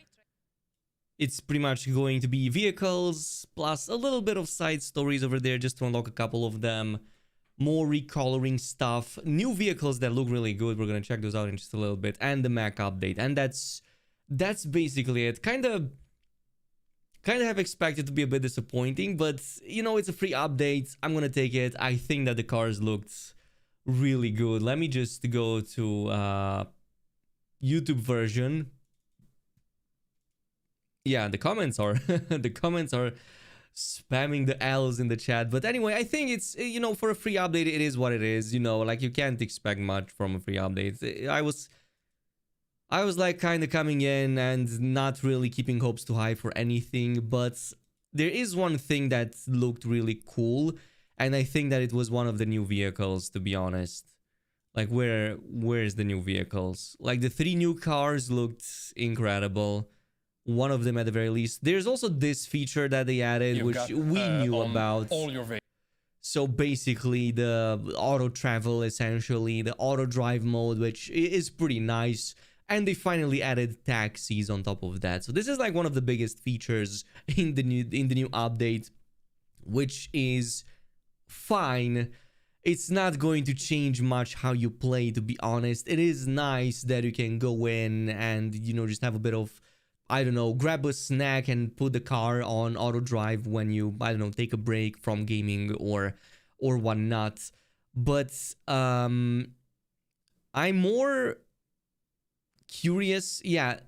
it's pretty much going to be vehicles plus a little bit of side stories over there just to unlock a couple of them, more recoloring stuff, new vehicles that look really good. We're gonna check those out in just a little bit, and the Mac update, and that's basically it. Kind of have expected to be a bit disappointing, but you know, it's a free update. I'm gonna take it. I think that the cars looked really good. Let me just go to YouTube version. Yeah, the comments are spamming the L's in the chat. But anyway, I think it's, you know, for a free update, it is what it is. You know, like you can't expect much from a free update. I was like kind of coming in and not really keeping hopes too high for anything. But there is one thing that looked really cool, and I think that it was one of the new vehicles, to be honest. Like, where's the new vehicles? Like, the 3 new cars looked incredible. One of them at the very least. There's also this feature that they added, You've which got, we knew about. All your vehicles. So basically the auto travel, essentially, the auto drive mode, which is pretty nice. And they finally added taxis on top of that. So this is like one of the biggest features in the new update, which is fine. It's not going to change much how you play, to be honest. It is nice that you can go in and, you know, just have a bit of, I don't know, grab a snack and put the car on auto drive when you, I don't know, take a break from gaming or whatnot. But I'm more curious. Yeah,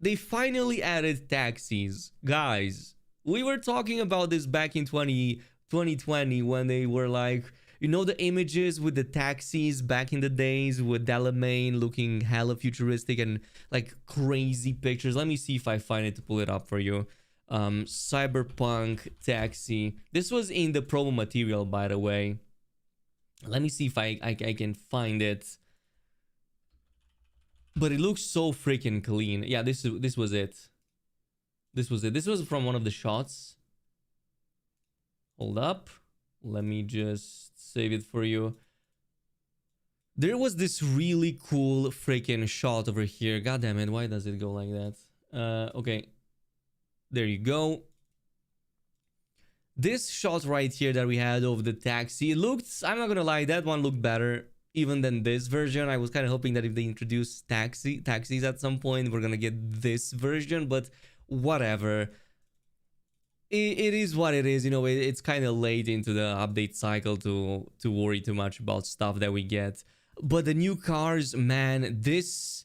they finally added taxis. Guys, we were talking about this back in 2020 when they were like, you know, the images with the taxis back in the days with Delamain looking hella futuristic and like crazy pictures. Let me see if I find it to pull it up for you. Cyberpunk taxi. This was in the promo material, by the way. Let me see if I can find it. But it looks so freaking clean. Yeah, this was it. This was it. This was from one of the shots. Hold up. Let me just save it for you. There was this really cool freaking shot over here. God damn it, why does it go like that? Okay. There you go. This shot right here that we had of the taxi, it looked, I'm not gonna lie, that one looked better even than this version. I was kind of hoping that if they introduce taxis at some point, we're gonna get this version, but whatever. It is what it is, you know. It's kind of late into the update cycle to worry too much about stuff that we get. But the new cars, man, this...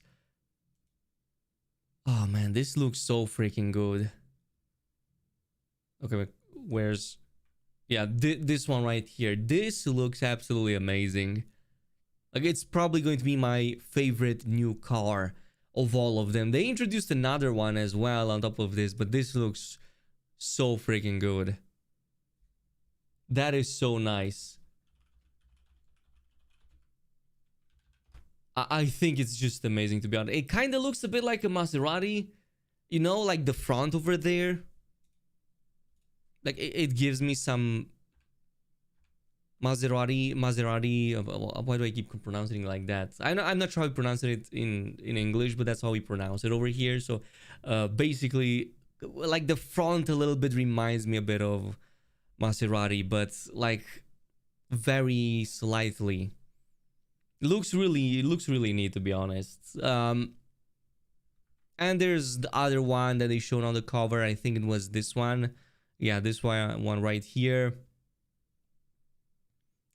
Oh, man, this looks so freaking good. Okay, but where's... Yeah, this one right here. This looks absolutely amazing. Like, it's probably going to be my favorite new car of all of them. They introduced another one as well on top of this, but this looks so freaking good. That is so nice. I think it's just amazing, to be honest. It kind of looks a bit like a Maserati, you know, like the front over there. Like it gives me some Maserati. Why do I keep pronouncing it like that? I'm not sure how to pronounce it in English, but that's how we pronounce it over here. So basically, like the front a little bit reminds me a bit of Maserati, but like very slightly. It looks really neat, to be honest. And there's the other one that they showed on the cover. I think it was this one. Yeah, this one right here.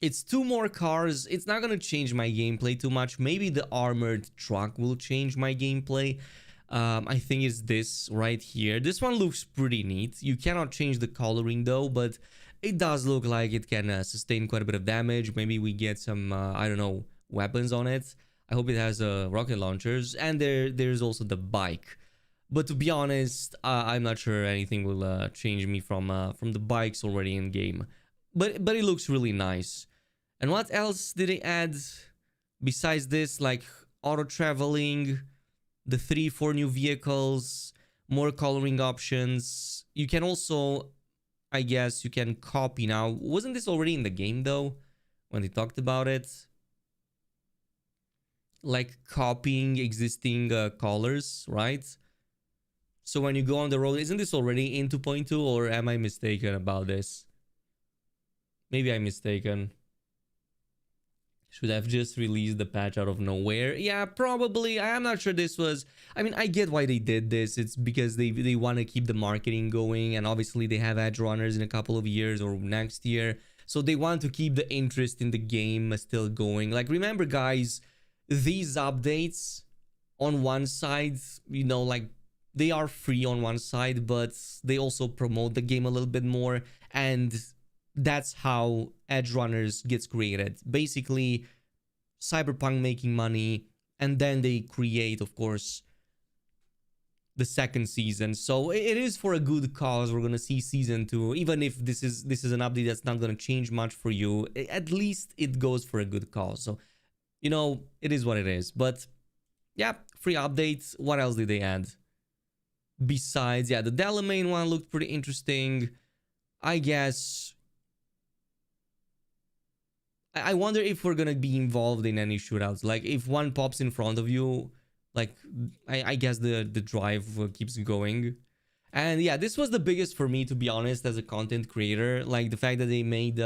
It's two more cars. It's not gonna change my gameplay too much. Maybe the armored truck will change my gameplay. I think it's this right here. This one looks pretty neat. You cannot change the coloring though, but it does look like it can sustain quite a bit of damage. Maybe we get some, I don't know, weapons on it. I hope it has rocket launchers. And there's also the bike. But to be honest, I'm not sure anything will change me from the bikes already in game. But it looks really nice. And what else did they add besides this? Like auto traveling, the 3-4 new vehicles, more coloring options. You can also, I guess, you can copy now. Wasn't this already in the game though, when they talked about it? Like copying existing colors, right? So when you go on the road, isn't this already in 2.2, or am I mistaken about this? Maybe I'm mistaken. Should have just released the patch out of nowhere. Yeah, probably. I'm not sure this was... I mean, I get why they did this. It's because they want to keep the marketing going. And obviously they have Edge Runners in a couple of years or next year. So they want to keep the interest in the game still going. Like, remember, guys, these updates on one side, you know, like, they are free on one side, but they also promote the game a little bit more. And that's how Edge Runners gets created. Basically, Cyberpunk making money, and then they create, of course, the second season. So it is for a good cause. We're gonna see season 2, even if this is an update that's not gonna change much for you. At least it goes for a good cause. So, you know, it is what it is. But yeah, free updates. What else did they add? Besides, yeah, the Delamain one looked pretty interesting. I guess... I wonder if we're gonna be involved in any shootouts. Like, if one pops in front of you, Like, I guess the drive keeps going. And yeah, this was the biggest for me, to be honest, as a content creator. Like the fact that they made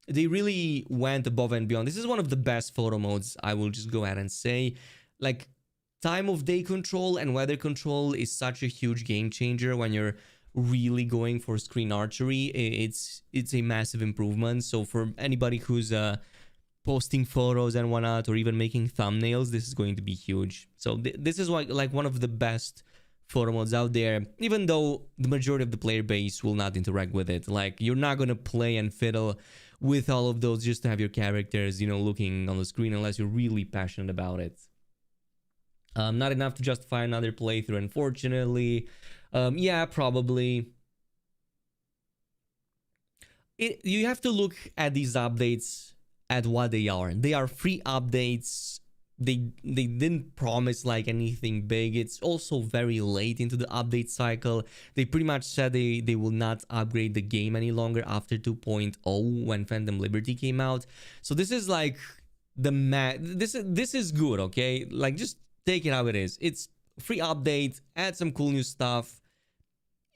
they really went above and beyond. This is one of the best photo modes, I will just go ahead and say. Like, time of day control and weather control is such a huge game changer when you're really going for screen archery. It's a massive improvement. So for anybody who's posting photos and whatnot, or even making thumbnails, this is going to be huge. So this is like one of the best photo modes out there, even though the majority of the player base will not interact with it. Like, you're not gonna play and fiddle with all of those just to have your characters, you know, looking on the screen, unless you're really passionate about it. Not enough to justify another playthrough, unfortunately. Yeah, probably. You have to look at these updates at what they are. They are free updates. They didn't promise like anything big. It's also very late into the update cycle. They pretty much said they will not upgrade the game any longer after 2.0 when Phantom Liberty came out. So this is like this is good, okay? Like, just take it how it is. It's free update, add some cool new stuff.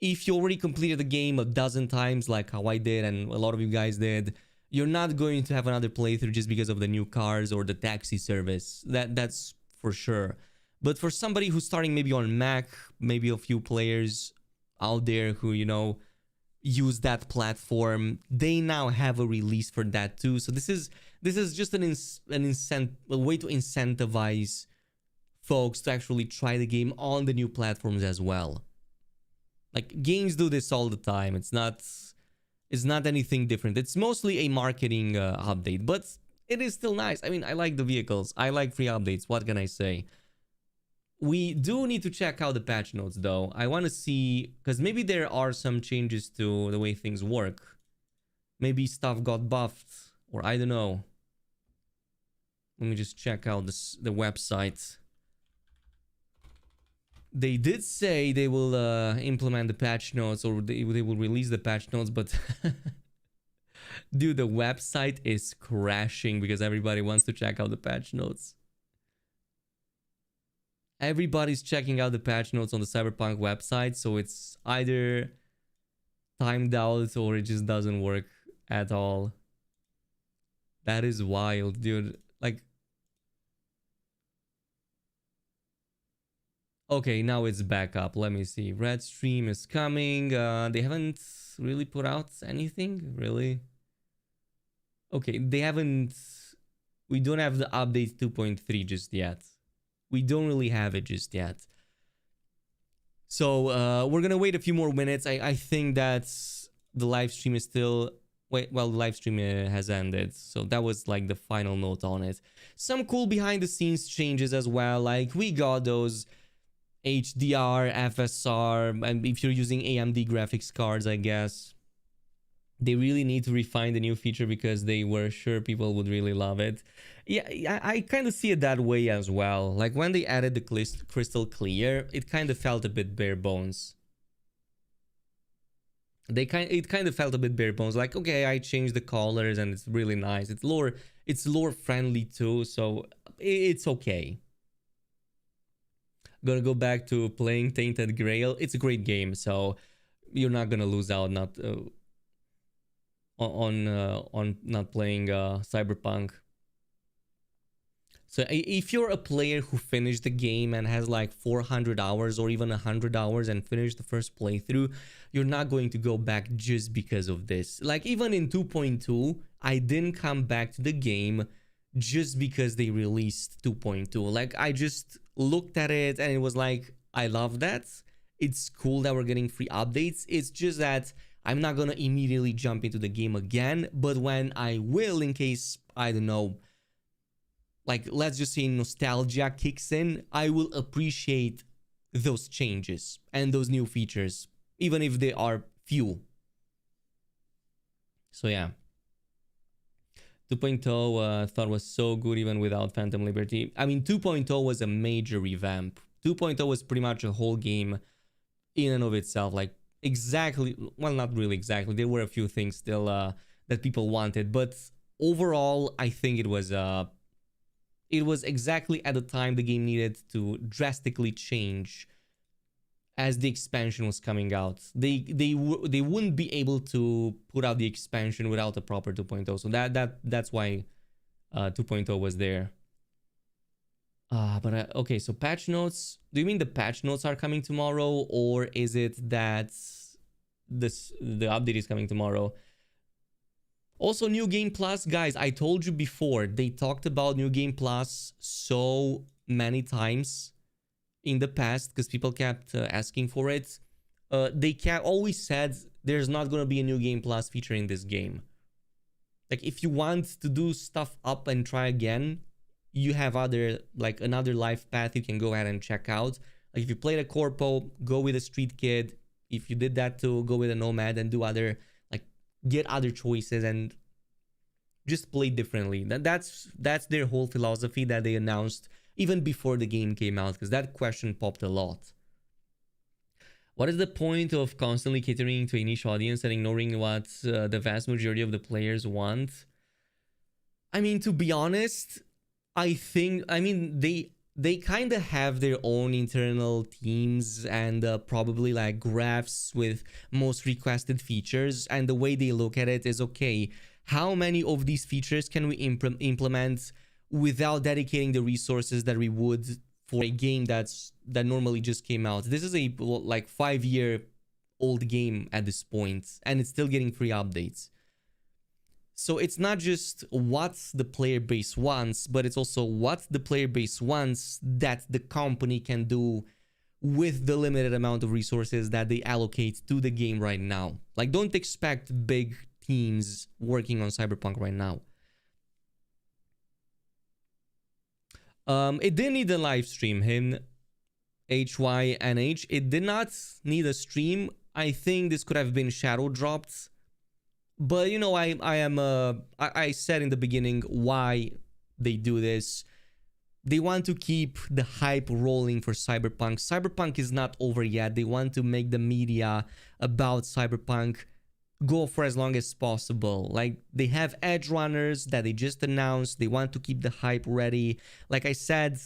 If you already completed the game a dozen times like how I did and a lot of you guys did, you're not going to have another playthrough just because of the new cars or the taxi service. That's for sure. But for somebody who's starting maybe on Mac, maybe a few players out there who, you know, use that platform, they now have a release for that too. So this is just a way to incentivize folks to actually try the game on the new platforms as well. Like, games do this all the time. It's not anything different. It's mostly a marketing update, but it is still nice. I mean, I like the vehicles. I like free updates. What can I say? We do need to check out the patch notes, though. I want to see, because maybe there are some changes to the way things work. Maybe stuff got buffed, or I don't know. Let me just check out the website. They did say they will implement the patch notes, or they will release the patch notes, but dude, the website is crashing because everybody wants to check out the patch notes. Everybody's checking out the patch notes on the Cyberpunk website, so it's either timed out or it just doesn't work at all. That is wild, dude. Like, okay, now it's back up. Let me see. Red Stream is coming. They haven't really put out anything, really. Okay, they haven't. We don't have the update 2.3 just yet. We don't really have it just yet. So we're gonna wait a few more minutes. I think that the live stream is still. Well, the live stream has ended, so that was like the final note on it. Some cool behind the scenes changes as well. Like, we got those HDR, FSR, and if you're using AMD graphics cards, I guess they really need to refine the new feature because they were sure people would really love it. Yeah, I kind of see it that way as well. Like, when they added the crystal clear, it kind of felt a bit bare bones. It kind of felt a bit bare bones. Like, okay, I changed the colors and it's really nice. It's lore friendly too, so it's okay. Gonna go back to playing Tainted Grail. It's a great game, so you're not gonna lose out on not playing Cyberpunk. So if you're a player who finished the game and has like 400 hours or even 100 hours and finished the first playthrough, you're not going to go back just because of this. Like, even in 2.2, I didn't come back to the game just because they released 2.2. Like, I just looked at it and it was like, I love that. It's cool that we're getting free updates. It's just that I'm not gonna immediately jump into the game again, but when I will, in case, I don't know, like, let's just say nostalgia kicks in, I will appreciate those changes and those new features, even if they are few. So yeah. 2.0 thought was so good even without Phantom Liberty. I mean, 2.0 was a major revamp. 2.0 was pretty much a whole game in and of itself. Like, exactly, well, not really exactly. There were a few things still that people wanted, but overall, I think it was It was exactly at the time the game needed to drastically change as the expansion was coming out. They wouldn't be able to put out the expansion without a proper 2.0. So that's why 2.0 was there. Okay, so patch notes. Do you mean the patch notes are coming tomorrow, or is it that the update is coming tomorrow? Also, New Game Plus, guys, I told you before, they talked about New Game Plus so many times in the past because people kept asking for it. They always said there's not going to be a New Game Plus feature in this game. Like, if you want to do stuff up and try again, you have another life path you can go ahead and check out. Like, if you played a Corpo, go with a Street Kid. If you did that too, go with a Nomad and do other, get other choices and just play differently. That's their whole philosophy that they announced even before the game came out, because that question popped a lot. What is the point of constantly catering to a niche audience and ignoring what the vast majority of the players want? I mean, to be honest, they kind of have their own internal teams and probably like graphs with most requested features, and the way they look at it is, okay, how many of these features can we implement without dedicating the resources that we would for a game that normally just came out. This is a 5-year-old game at this point, and it's still getting free updates. So it's not just what the player base wants, but it's also what the player base wants that the company can do with the limited amount of resources that they allocate to the game right now. Like, don't expect big teams working on Cyberpunk right now. It didn't need a live stream, HYNH. It did not need a stream. I think this could have been shadow dropped. But, you know, I said in the beginning why they do this. They want to keep the hype rolling for Cyberpunk. Cyberpunk is not over yet. They want to make the media about Cyberpunk go for as long as possible. Like, they have Edge Runners that they just announced. They want to keep the hype ready. Like I said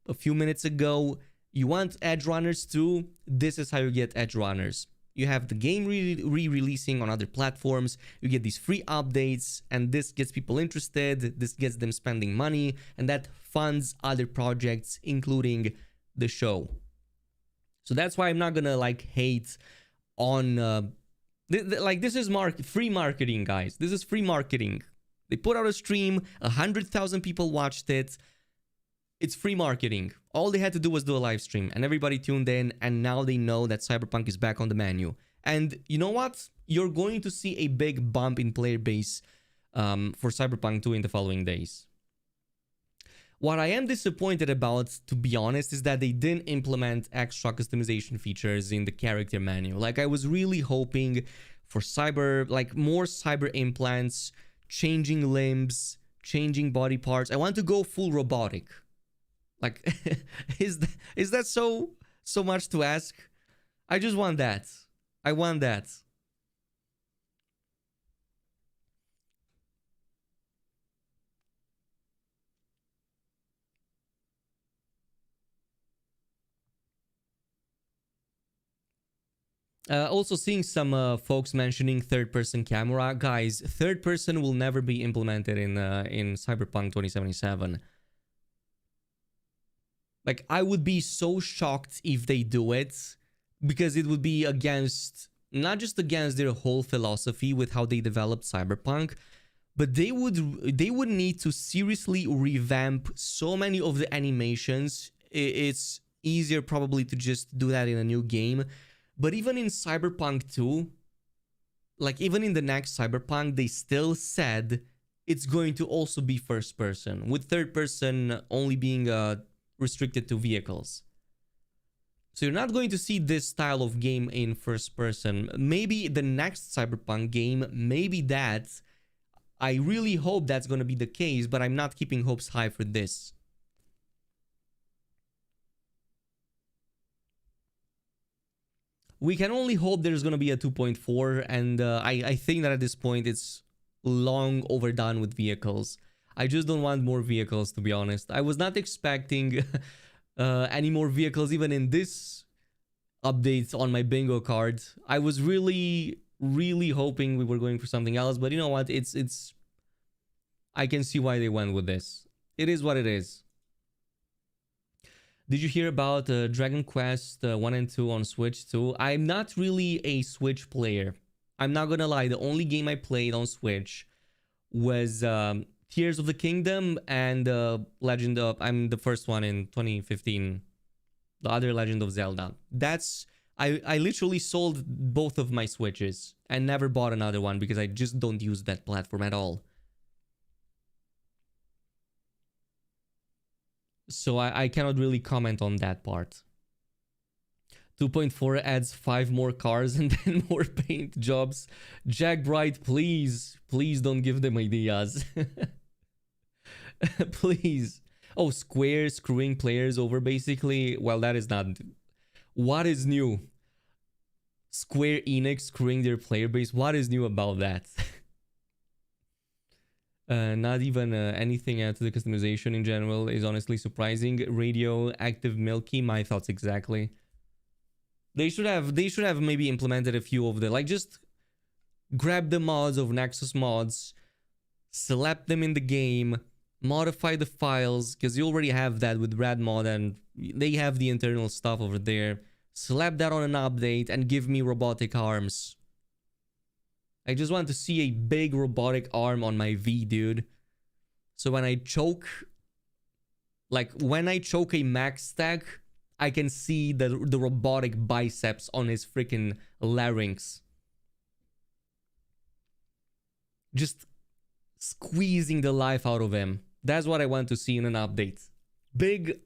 a few minutes ago, you want Edge Runners too? This is how you get Edge Runners. You have the game re-releasing on other platforms. You get these free updates, and this gets people interested. This gets them spending money, and that funds other projects, including the show. So that's why I'm not gonna hate on this is free marketing, guys. This is free marketing. They put out a stream, 100,000 people watched it. It's free marketing. All they had to do was do a live stream, and everybody tuned in, and now they know that Cyberpunk is back on the menu. And you know what? You're going to see a big bump in player base for Cyberpunk 2 in the following days. What I am disappointed about, to be honest, is that they didn't implement extra customization features in the character menu. Like, I was really hoping for more cyber implants, changing limbs, changing body parts. I want to go full robotic. Like, is that so much to ask? I just want that. I want that. Also seeing some folks mentioning third-person camera. Guys, third-person will never be implemented in Cyberpunk 2077. Like, I would be so shocked if they do it, because it would be against, not just against their whole philosophy with how they developed Cyberpunk, but they would need to seriously revamp so many of the animations. It's easier probably to just do that in a new game. But even in Cyberpunk 2, like even in the next Cyberpunk, they still said it's going to also be first person, with third person only being restricted to vehicles. So you're not going to see this style of game in first person. Maybe the next Cyberpunk game, maybe that. I really hope that's going to be the case, but I'm not keeping hopes high for this. We can only hope there's going to be a 2.4, and I think that at this point it's long overdone with vehicles. I just don't want more vehicles, to be honest. I was not expecting any more vehicles even in this update on my bingo card. I was really hoping we were going for something else, but you know what? It's I can see why they went with this. It is what it is. Did you hear about Dragon Quest 1 and 2 on Switch too? I'm not really a Switch player. I'm not gonna lie, the only game I played on Switch was Tears of the Kingdom and Legend of... I'm the first one in 2015. The other Legend of Zelda. That's... I literally sold both of my Switches and never bought another one because I just don't use that platform at all. So I cannot really comment on that part. 2.4 adds 5 more cars and then more paint jobs. Jack Bright, please don't give them ideas. Please. Oh, Square screwing players over basically. Well, that is not... What is new? Square Enix screwing their player base. What is new about that? Not even anything to the customization in general is honestly surprising. Radioactive Milky, my thoughts exactly. They should have maybe implemented a few of the, like, just grab the mods of Nexus mods, slap them in the game, modify the files, because you already have that with Radmod and they have the internal stuff over there. Slap that on an update and give me robotic arms. I just want to see a big robotic arm on my V, dude. So when I choke... Like, when I choke a max stack, I can see the robotic biceps on his freaking larynx. Just squeezing the life out of him. That's what I want to see in an update. Big,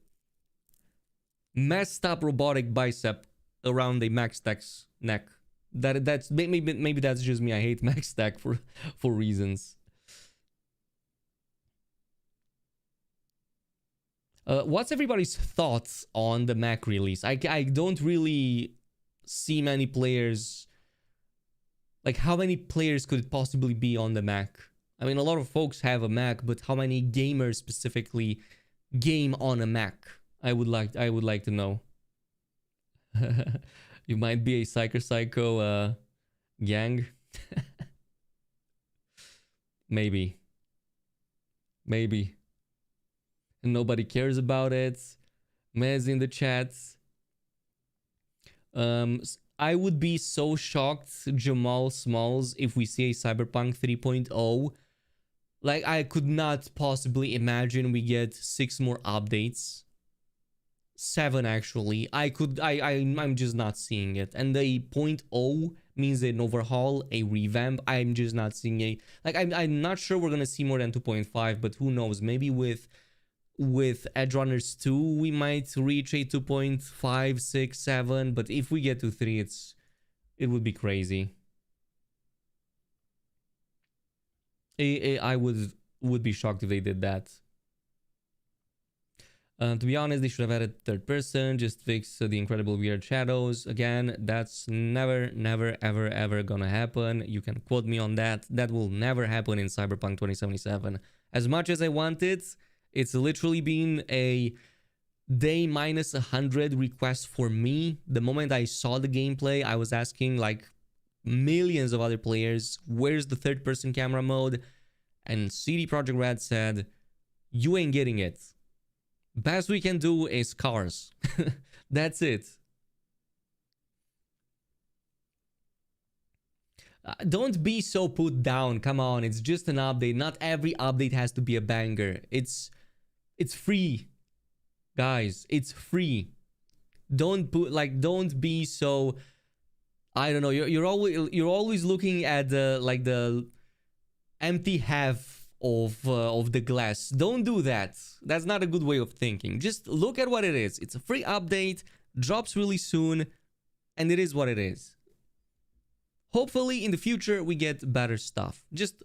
messed up robotic bicep around a max stack's neck. That's maybe that's just me. I hate max stack for reasons. What's everybody's thoughts on the Mac release? I don't really see many players. Like, how many players could it possibly be on the Mac? I mean, a lot of folks have a Mac, but how many gamers specifically game on a Mac? I would like to know. You might be a psycho gang. Maybe. And nobody cares about it. Mez in the chats. I would be so shocked, Jamal Smalls, if we see a Cyberpunk 3.0. Like, I could not possibly imagine we get 6 more updates. 7 actually. I'm just not seeing it. And the 0.0 means an overhaul, a revamp. I'm just not seeing a... Like, I'm not sure we're gonna see more than 2.5, but who knows? Maybe with Edge Runners 2, we might reach a 2.5, 6, 7. But if we get to 3, it would be crazy. I would be shocked if they did that. To be honest, they should have added third person, just fix the incredible weird shadows. Again, that's never, ever gonna happen. You can quote me on that. That will never happen in Cyberpunk 2077. As much as I want it, it's literally been a day minus 100 requests for me. The moment I saw the gameplay, I was asking like millions of other players, where's the third person camera mode? And CD Projekt Red said, you ain't getting it. Best we can do is cars. That's it. Don't be so put down. Come on, it's just an update. Not every update has to be a banger. It's free. Guys, it's free. Don't be so, I don't know. You're always looking at the empty half of the glass. Don't do that. That's not a good way of thinking. Just look at what it is. It's a free update, drops really soon, and it is what it is. Hopefully in the future we get better stuff. Just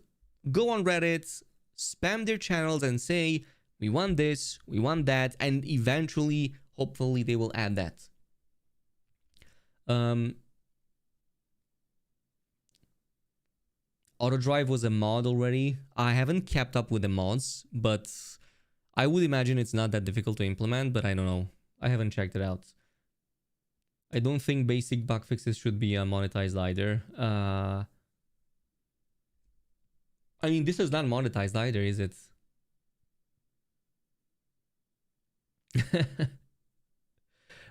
go on Reddit, spam their channels and say, we want this, we want that, and eventually, hopefully they will add that. auto drive was a mod already. I haven't kept up with the mods, but I would imagine it's not that difficult to implement, but I don't know. I haven't checked it out. I don't think basic bug fixes should be monetized either. I mean, this is not monetized either, is it?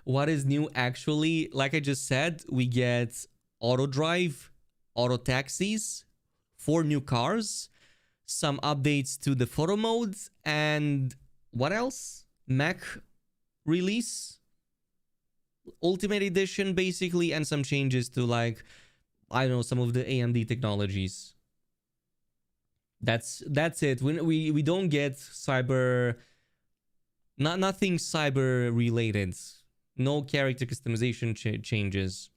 What is new? Actually, like I just said, we get auto drive, auto taxis, 4 new cars, some updates to the photo modes, and what else? Mac release, Ultimate Edition basically, and some changes to, like, I don't know, some of the AMD technologies. That's it. We don't get nothing cyber related. No character customization changes.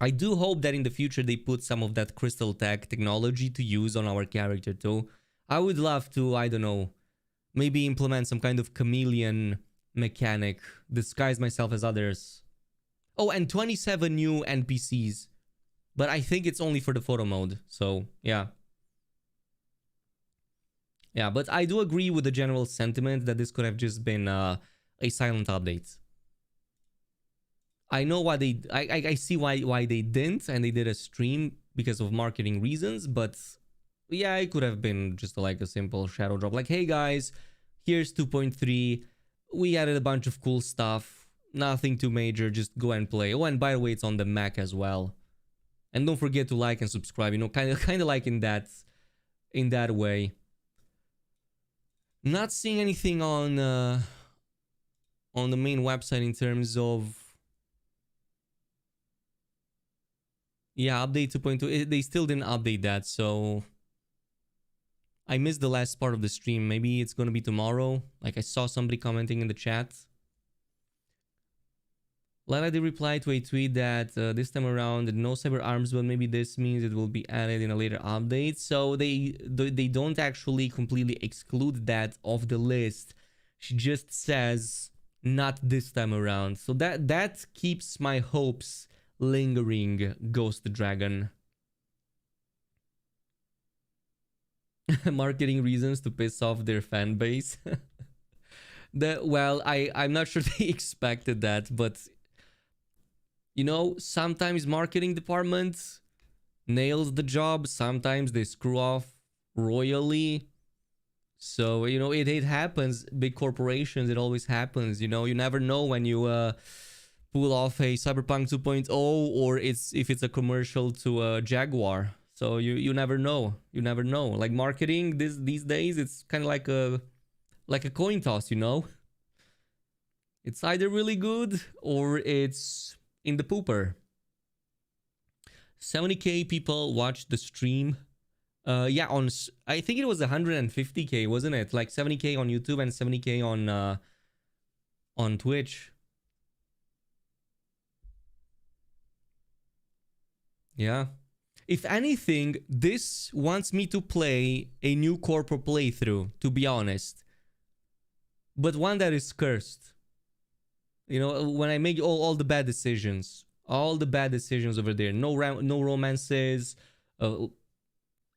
I do hope that in the future they put some of that crystal tech technology to use on our character too. I would love to, I don't know, maybe implement some kind of chameleon mechanic, disguise myself as others. Oh, and 27 new NPCs. But I think it's only for the photo mode, so yeah. Yeah, but I do agree with the general sentiment that this could have just been a silent update. I know why they... I see why they didn't, and they did a stream because of marketing reasons, but yeah, it could have been just like a simple shadow drop. Like, hey guys, here's 2.3. We added a bunch of cool stuff. Nothing too major, just go and play. Oh, and by the way, it's on the Mac as well. And don't forget to like and subscribe, you know, kind of like in that way. Not seeing anything on the main website in terms of... Yeah, update 2.2. They still didn't update that, so... I missed the last part of the stream. Maybe it's gonna be tomorrow. Like, I saw somebody commenting in the chat. Lara did reply to a tweet that this time around no cyber arms, but maybe this means it will be added in a later update. So they don't actually completely exclude that off the list. She just says not this time around. So that keeps my hopes lingering, Ghost Dragon. Marketing reasons to piss off their fan base. Well, I'm not sure they expected that, but you know, sometimes marketing department nails the job, sometimes they screw off royally. So, you know, it happens. Big corporations, it always happens. You know, you never know when you pull off a Cyberpunk 2.0 or if it's a commercial to a Jaguar. So you never know. You never know. Like marketing these days, it's kind of like a coin toss, you know? It's either really good or it's in the pooper. 70k people watched the stream. Yeah, I think it was 150k, wasn't it? Like 70k on YouTube and 70k on Twitch. Yeah. If anything, this wants me to play a new corpo playthrough, to be honest. But one that is cursed. You know, when I make all the bad decisions. All the bad decisions over there. No romances.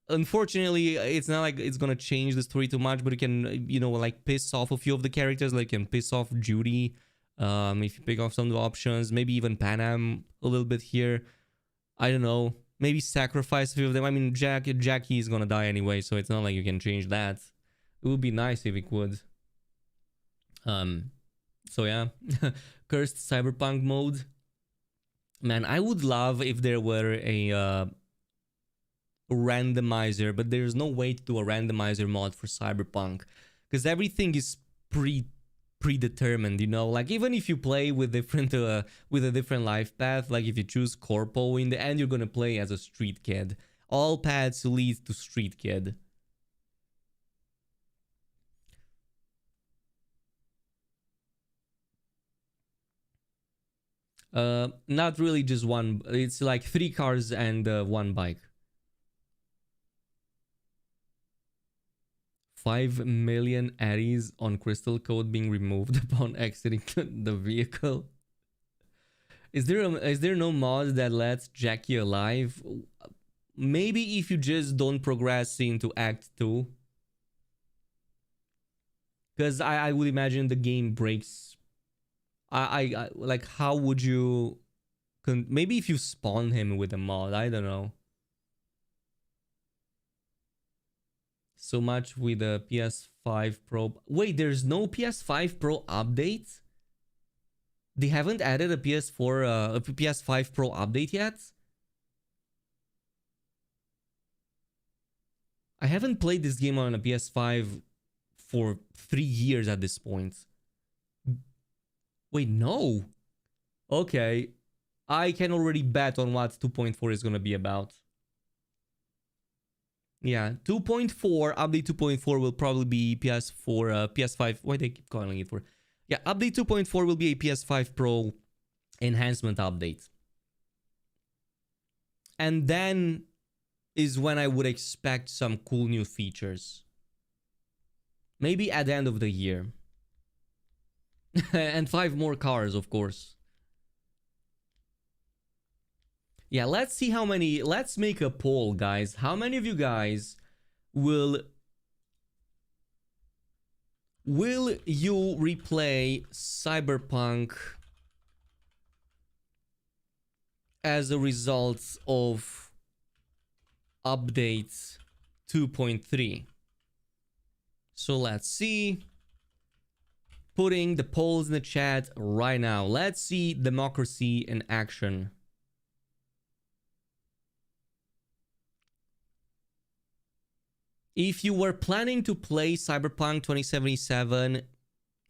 Unfortunately, it's not like it's gonna change the story too much, but you can, you know, like piss off a few of the characters. Like you can piss off Judy. If you pick off some of the options. Maybe even Panam a little bit here. I don't know. Maybe sacrifice a few of them. I mean, Jackie is gonna die anyway, so it's not like you can change that. It would be nice if it could. So yeah. Cursed Cyberpunk mode. Man, I would love if there were a randomizer, but there's no way to do a randomizer mod for Cyberpunk. Because everything is predetermined, you know, like even if you play with different with a different life path, like if you choose corpo, in the end you're gonna play as a street kid. All paths lead to street kid. Not really just one. It's like 3 cars and 1 bike. 5 million Addies on crystal code being removed upon exiting the vehicle. Is there no mod that lets Jackie alive? maybe if you just don't progress into Act 2. Because I would imagine the game breaks. I like, how would you... maybe if you spawn him with a mod, I don't know. So much with the PS5 Pro. Wait, there's no PS5 Pro update? They haven't added a PS5 Pro update yet? I haven't played this game on a PS5 for 3 years at this point. Wait, no. Okay. I can already bet on what 2.4 is going to be about. Yeah, 2.4, update 2.4 will probably be PS4, PS5. Why they keep calling it for? Yeah, update 2.4 will be a PS5 Pro enhancement update. And then is when I would expect some cool new features. Maybe at the end of the year. And 5 more cars, of course. Yeah, let's see how many... Let's make a poll, guys. How many of you guys will you replay Cyberpunk as a result of update 2.3? So let's see. Putting the polls in the chat right now. Let's see democracy in action. If you were planning to play Cyberpunk 2077,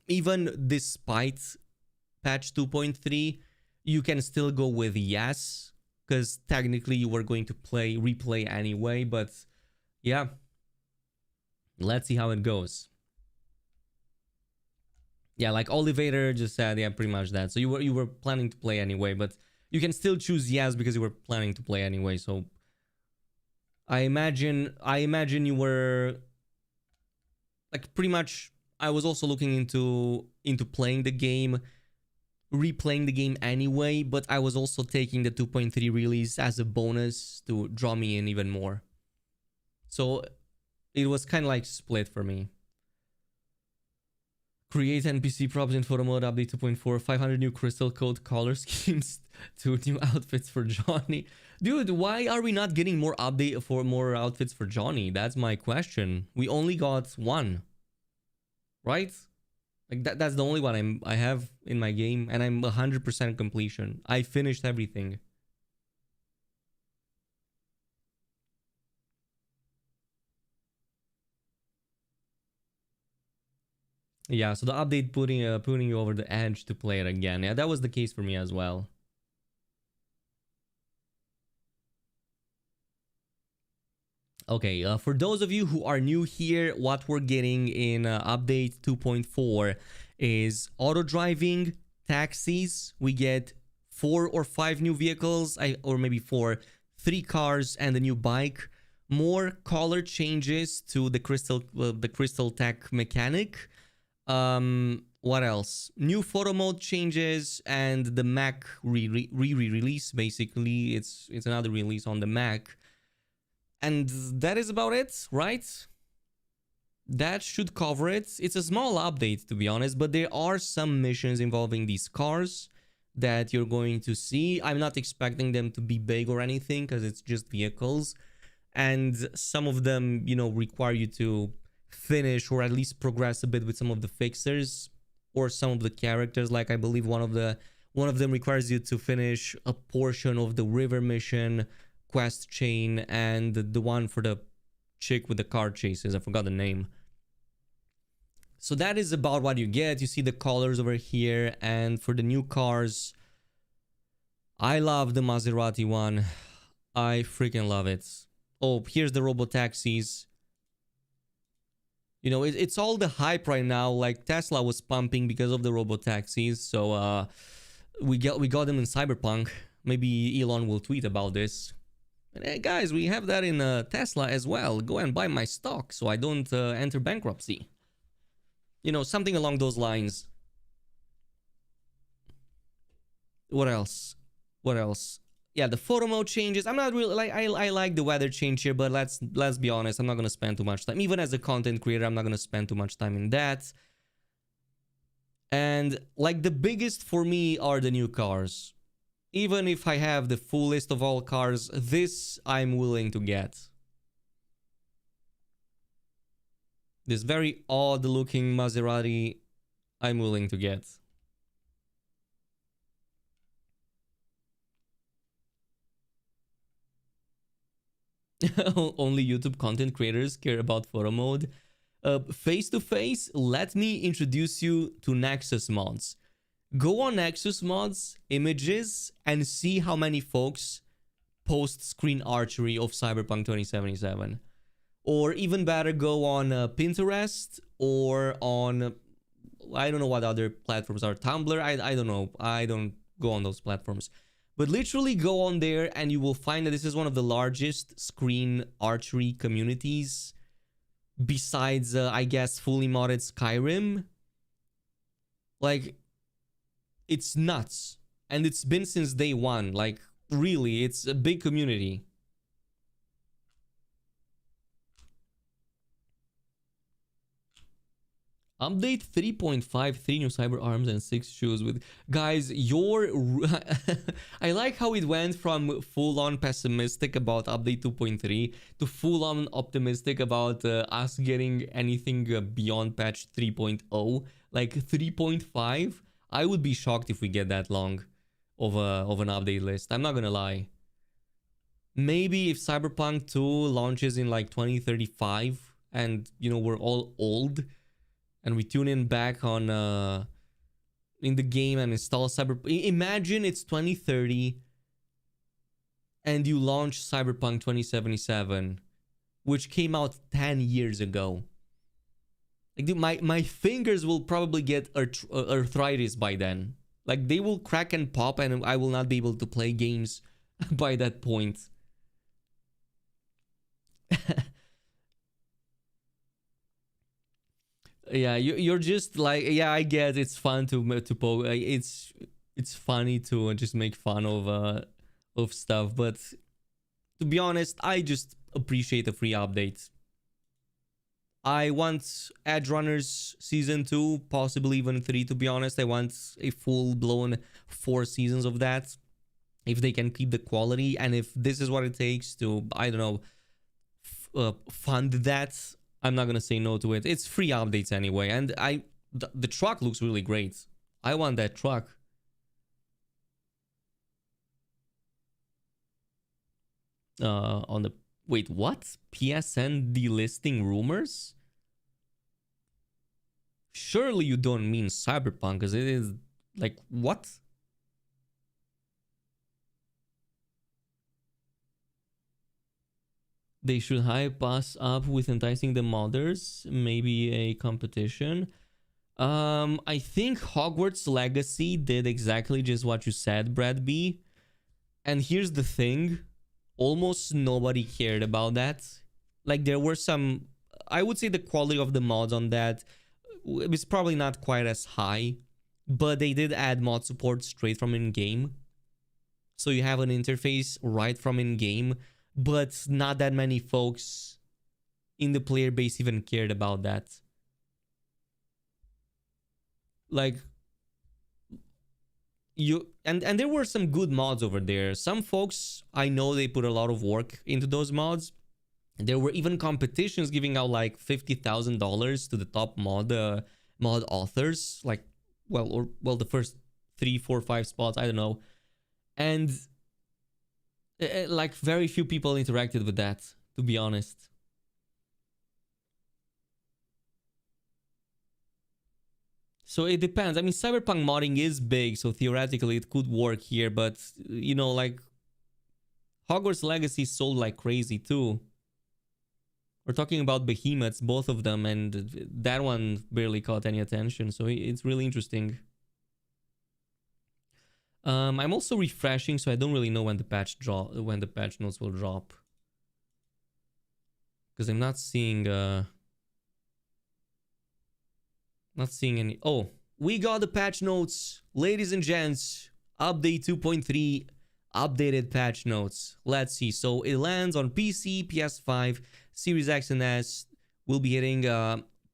even despite patch 2.3, you can still go with yes, because technically you were going to replay anyway, but yeah. Let's see how it goes. Yeah, like Olivator just said, yeah, pretty much that. So you were planning to play anyway, but you can still choose yes because you were planning to play anyway. So I imagine you were like pretty much. I was also looking into playing the game, replaying the game anyway, but I was also taking the 2.3 release as a bonus to draw me in even more. So it was kind of like split for me. Create NPC props in photo mode, update 2.4, 500 new crystal code color schemes, 2 new outfits for Johnny. Dude, why are we not getting more outfits for Johnny? That's my question. We only got 1. Right? Like that's the only one I have in my game, and I'm 100% completion. I finished everything. Yeah, so the update putting you over the edge to play it again. Yeah, that was the case for me as well. Okay, for those of you who are new here, what we're getting in update 2.4 is auto driving, taxis. We get 4 or 5 new vehicles, or maybe 4, 3 cars and a new bike. More color changes to the crystal tech mechanic. What else? New photo mode changes and the Mac re-release. Basically, it's another release on the Mac. And that is about it, right? That should cover it. It's a small update, to be honest, but there are some missions involving these cars that you're going to see. I'm not expecting them to be big or anything because it's just vehicles. And some of them, you know, require you to finish or at least progress a bit with some of the fixers or some of the characters. Like I believe one of them requires you to finish a portion of the river mission quest chain, and the one for the chick with the car chases, I forgot the name. So that is about what you get. You see the colors over here, and for the new cars, I love the Maserati one. I freaking love it. Oh, here's the robo taxis. You know, it's all the hype right now. Like Tesla was pumping because of the robo taxis. So we got them in Cyberpunk. Maybe Elon will tweet about this. And hey guys, we have that in Tesla as well. Go and buy my stock so I don't enter bankruptcy. You know, something along those lines. What else? What else? yeah, the photo mode changes. I'm not really like I like the weather change here, but let's be honest, I'm not gonna spend too much time. Even as a content creator, I'm not gonna spend too much time in that. And like the biggest for me are the new cars. Even if I have the full list of all cars, this I'm willing to get. This very odd looking Maserati, I'm willing to get. Only YouTube content creators care about photo mode. Face to face, let me introduce you to Nexus mods. Go on Nexus mods, images, and see how many folks post screen archery of Cyberpunk 2077. Or even better, go on Pinterest or on, I don't know what other platforms are. Tumblr, I don't know. I don't go on those platforms. But literally go on there and you will find that this is one of the largest screen archery communities besides, I guess, fully modded Skyrim. Like, it's nuts. And it's been since day one. Like, really, it's a big community. Update 3.5, 3 new cyber arms and 6 shoes with... Guys, I like how it went from full-on pessimistic about update 2.3 to full-on optimistic about us getting anything beyond patch 3.0. Like 3.5, I would be shocked if we get that long of an update list. I'm not gonna lie. Maybe if Cyberpunk 2 launches in like 2035 and, you know, we're all old... and we tune in back on in the game and install Cyberpunk. Imagine it's 2030 and you launch Cyberpunk 2077, which came out 10 years ago. Like, dude, my fingers will probably get arthritis by then. Like, they will crack and pop and I will not be able to play games by that point. Yeah, you're just like, yeah, I get it's fun to poke. It's funny to just make fun of stuff, but to be honest, I just appreciate a free update. I want Edge Runners season 2, possibly even 3. To be honest, I want a full-blown 4 seasons of that, if they can keep the quality, and if this is what it takes to, I don't know, fund that. I'm not gonna say no to it. It's free updates anyway, and the truck looks really great. I want that truck. On the wait, what? PSN delisting rumors? Surely you don't mean Cyberpunk, because it is like what? They should hype us up with enticing the modders. Maybe a competition. I think Hogwarts Legacy did exactly just what you said, Brad B. And here's the thing. Almost nobody cared about that. Like, there were some... I would say the quality of the mods on that was probably not quite as high. But they did add mod support straight from in-game. So you have an interface right from in-game. But not that many folks in the player base even cared about that. Like, and there were some good mods over there. Some folks, I know they put a lot of work into those mods. There were even competitions giving out like $50,000 to the top mod authors. Like, well, the first 3, 4, 5 spots, I don't know. And like, very few people interacted with that, to be honest. So it depends. I mean, Cyberpunk modding is big, so theoretically it could work here, but, you know, like, Hogwarts Legacy sold like crazy too. We're talking about behemoths, both of them, and that one barely caught any attention, so it's really interesting. I'm also refreshing, so I don't really know when the patch notes will drop, because I'm not seeing any. Oh, we got the patch notes, ladies and gents. Update 2.3, updated patch notes. Let's see. So it lands on PC, PS5, Series X and S. We'll be hitting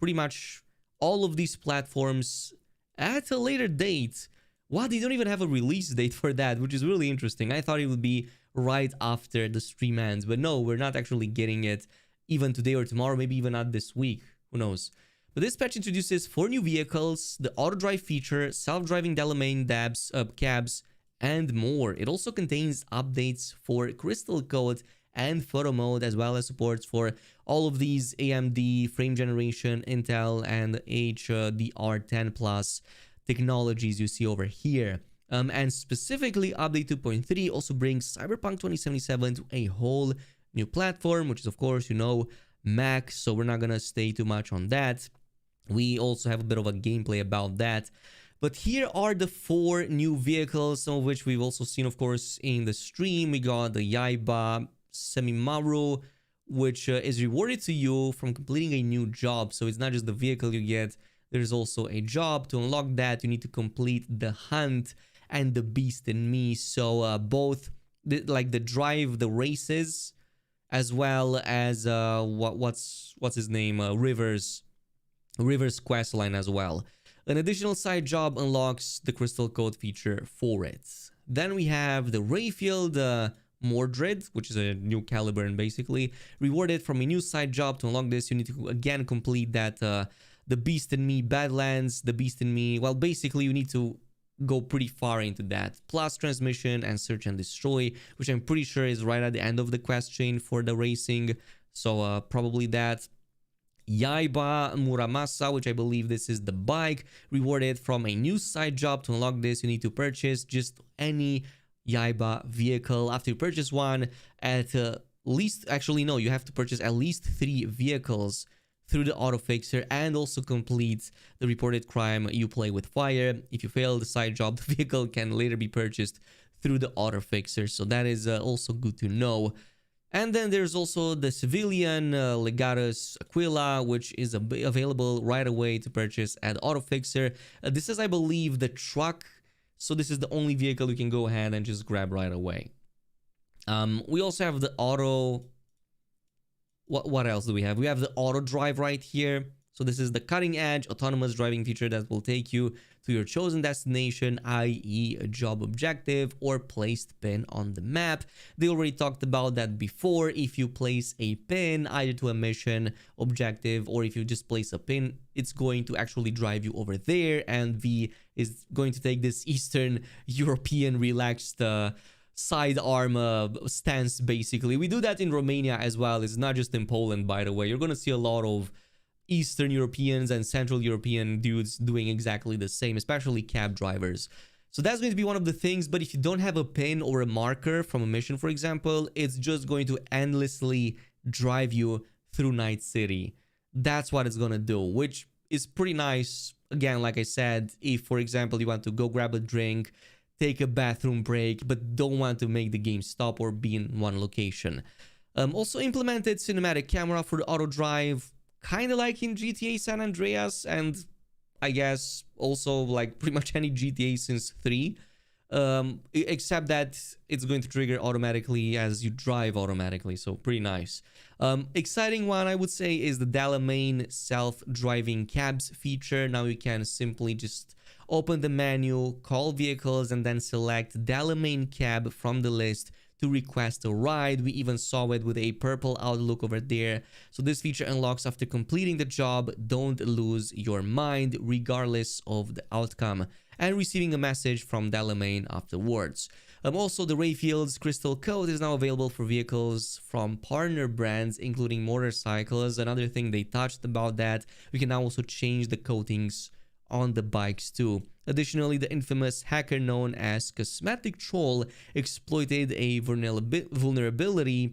pretty much all of these platforms at a later date. Wow, they don't even have a release date for that, which is really interesting. I thought it would be right after the stream ends, but no, we're not actually getting it even today or tomorrow, maybe even not this week. Who knows? But this patch introduces 4 new vehicles, the auto drive feature, self-driving Delamain cabs, and more. It also contains updates for Crystal Code and photo mode, as well as supports for all of these AMD, frame generation, Intel, and HDR10 Plus technologies you see over here. And specifically, update 2.3 also brings Cyberpunk 2077 to a whole new platform, which is, of course, you know, Mac, so we're not gonna stay too much on that. We also have a bit of a gameplay about that. But here are the 4 new vehicles, some of which we've also seen, of course, in the stream. We got the Yaiba Semimaru, which is rewarded to you from completing a new job. So it's not just the vehicle you get, there's also a job. To unlock that, you need to complete the hunt and the beast in me. So both like the drive, the races, as well as what's his name, Rivers quest line as well. An additional side job unlocks the Crystal Code feature for it. Then we have the Rayfield Mordred, which is a new Caliburn basically, rewarded from a new side job. To unlock this, you need to again complete that the Beast in Me Badlands, the Beast in Me. Well, basically you need to go pretty far into that. Plus transmission and search and destroy, which I'm pretty sure is right at the end of the quest chain for the racing. So probably that. Yaiba Muramasa, which I believe this is the bike, rewarded from a new side job. To unlock this, you need to purchase just any Yaiba vehicle. After you purchase one, at least, actually no, you have to purchase at least 3 vehicles through the auto fixer and also complete the reported crime You Play with Fire. If you fail the side job, the vehicle can later be purchased through the auto fixer, so that is also good to know. And then there's also the civilian Legatus Aquila, which is available right away to purchase at auto fixer. This is, I believe, the truck, so this is the only vehicle you can go ahead and just grab right away. We also have the auto. What else do we have? We have the auto drive right here. So this is the cutting edge autonomous driving feature that will take you to your chosen destination, i.e. a job objective or placed pin on the map. They already talked about that before. If you place a pin either to a mission objective or if you just place a pin, it's going to actually drive you over there, and V is going to take this Eastern European relaxed sidearm stance basically. We do that in Romania as well. It's not just in Poland, by the way. You're going to see a lot of Eastern Europeans and Central European dudes doing exactly the same, especially cab drivers. So that's going to be one of the things. But if you don't have a pin or a marker from a mission, for example, it's just going to endlessly drive you through Night City. That's what it's going to do, which is pretty nice. Again, like I said, if, for example, you want to go grab a drink, take a bathroom break, but don't want to make the game stop or be in one location. Also implemented cinematic camera for the auto drive, kind of like in GTA San Andreas, and I guess also like pretty much any GTA since 3, except that it's going to trigger automatically as you drive automatically, so pretty nice. Exciting one, I would say, is the Delamain self-driving cabs feature. Now you can simply just open the menu, call vehicles, and then select Delamain cab from the list to request a ride. We even saw it with a purple outlook over there. So this feature unlocks after completing the job. Don't lose your mind regardless of the outcome, and receiving a message from Delamain afterwards. Also, the Rayfield's Crystal Code is now available for vehicles from partner brands, including motorcycles. Another thing they touched about that, we can now also change the coatings on the bikes too. Additionally, the infamous hacker known as Cosmetic Troll exploited a vulnerability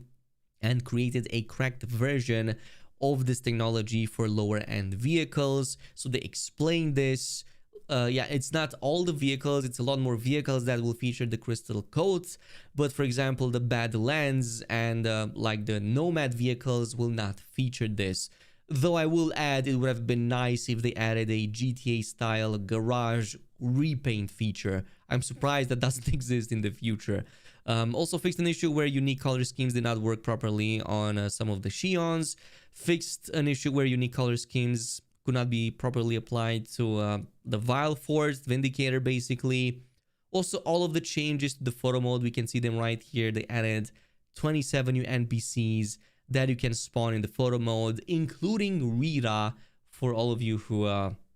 and created a cracked version of this technology for lower end vehicles. So they explained this. Yeah, it's not all the vehicles, it's a lot more vehicles that will feature the crystal coats, but for example the Badlands and like the Nomad vehicles will not feature this. Though I will add, it would have been nice if they added a GTA style garage repaint feature. I'm surprised that doesn't exist in the future. Also fixed an issue where unique color schemes did not work properly on some of the Xions. Fixed an issue where unique color schemes could not be properly applied to the Vile Force, Vindicator basically. Also, all of the changes to the photo mode, we can see them right here. They added 27 new NPCs that you can spawn in the photo mode, including Rita, for all of you who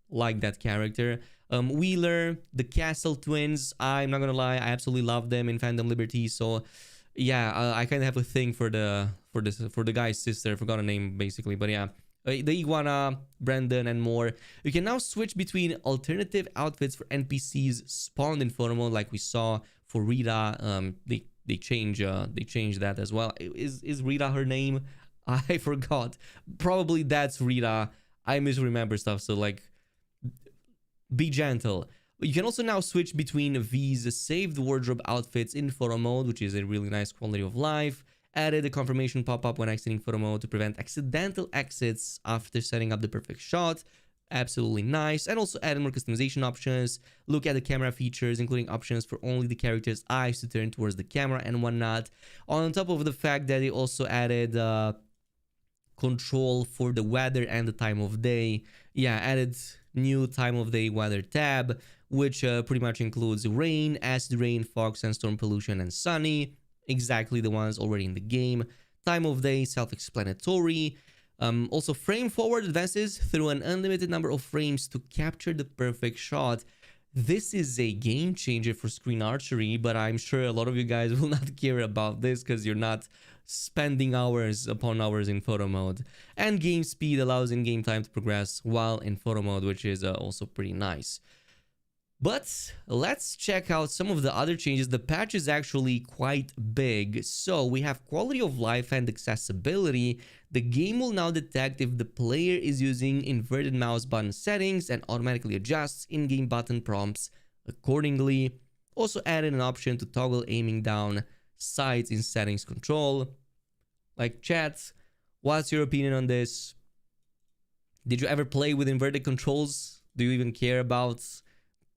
like that character. Wheeler, the Castle Twins, I'm not gonna lie, I absolutely love them in Fandom Liberty. So yeah, I kind of have a thing for the guy's sister. I forgot her name basically, but yeah. The Iguana, Brandon, and more. You can now switch between alternative outfits for NPCs spawned in photo mode, like we saw for Rita. They change that as well. Is Rita her name? I forgot. Probably that's Rita. I misremember stuff, so like, be gentle. You can also now switch between these saved wardrobe outfits in photo mode, which is a really nice quality of life. Added a confirmation pop-up when exiting photo mode to prevent accidental exits after setting up the perfect shot. Absolutely nice. And also added more customization options. Look at the camera features, including options for only the character's eyes to turn towards the camera and whatnot. On top of the fact that they also added control for the weather and the time of day. Yeah, added new time of day weather tab, which pretty much includes rain, acid rain, fog, sandstorm, pollution, and sunny. Exactly the ones already in the game. Time of day, self-explanatory. Also, frame forward advances through an unlimited number of frames to capture the perfect shot. This is a game changer for screen archery, but I'm sure a lot of you guys will not care about this because you're not spending hours upon hours in photo mode. And game speed allows in-game time to progress while in photo mode, which is also pretty nice. But let's check out some of the other changes. The patch is actually quite big. So we have quality of life and accessibility. The game will now detect if the player is using inverted mouse button settings and automatically adjusts in-game button prompts accordingly. Also added an option to toggle aiming down sights in settings control. Like, chat, what's your opinion on this? Did you ever play with inverted controls? Do you even care about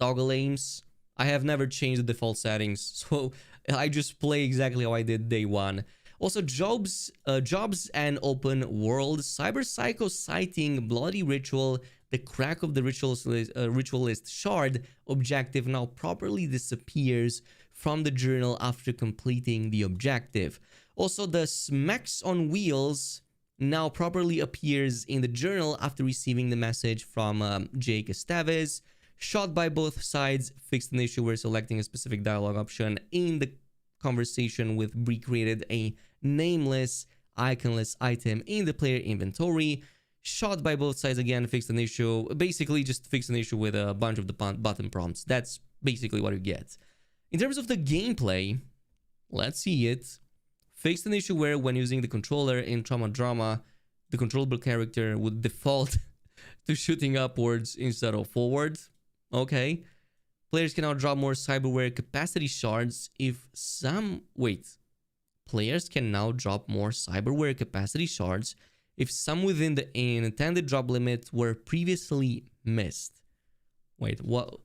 toggle aims? I have never changed the default settings, so I just play exactly how I did day one. Also, jobs and open world. Cyber Psycho citing bloody ritual. The crack of the ritualist shard objective now properly disappears from the journal after completing the objective. Also, the smacks on wheels now properly appears in the journal after receiving the message from Jake Esteves. Shot by both sides, fixed an issue where selecting a specific dialogue option in the conversation with Brie created a nameless, iconless item in the player inventory. Shot by both sides again, fixed an issue. Basically, just fixed an issue with a bunch of the button prompts. That's basically what you get. In terms of the gameplay, let's see it. Fixed an issue where when using the controller in Trauma Drama, the controllable character would default to shooting upwards instead of forwards. Okay. Players can now drop more cyberware capacity shards if some... Wait. Players can now drop more cyberware capacity shards if some within the intended drop limit were previously missed. Wait, what?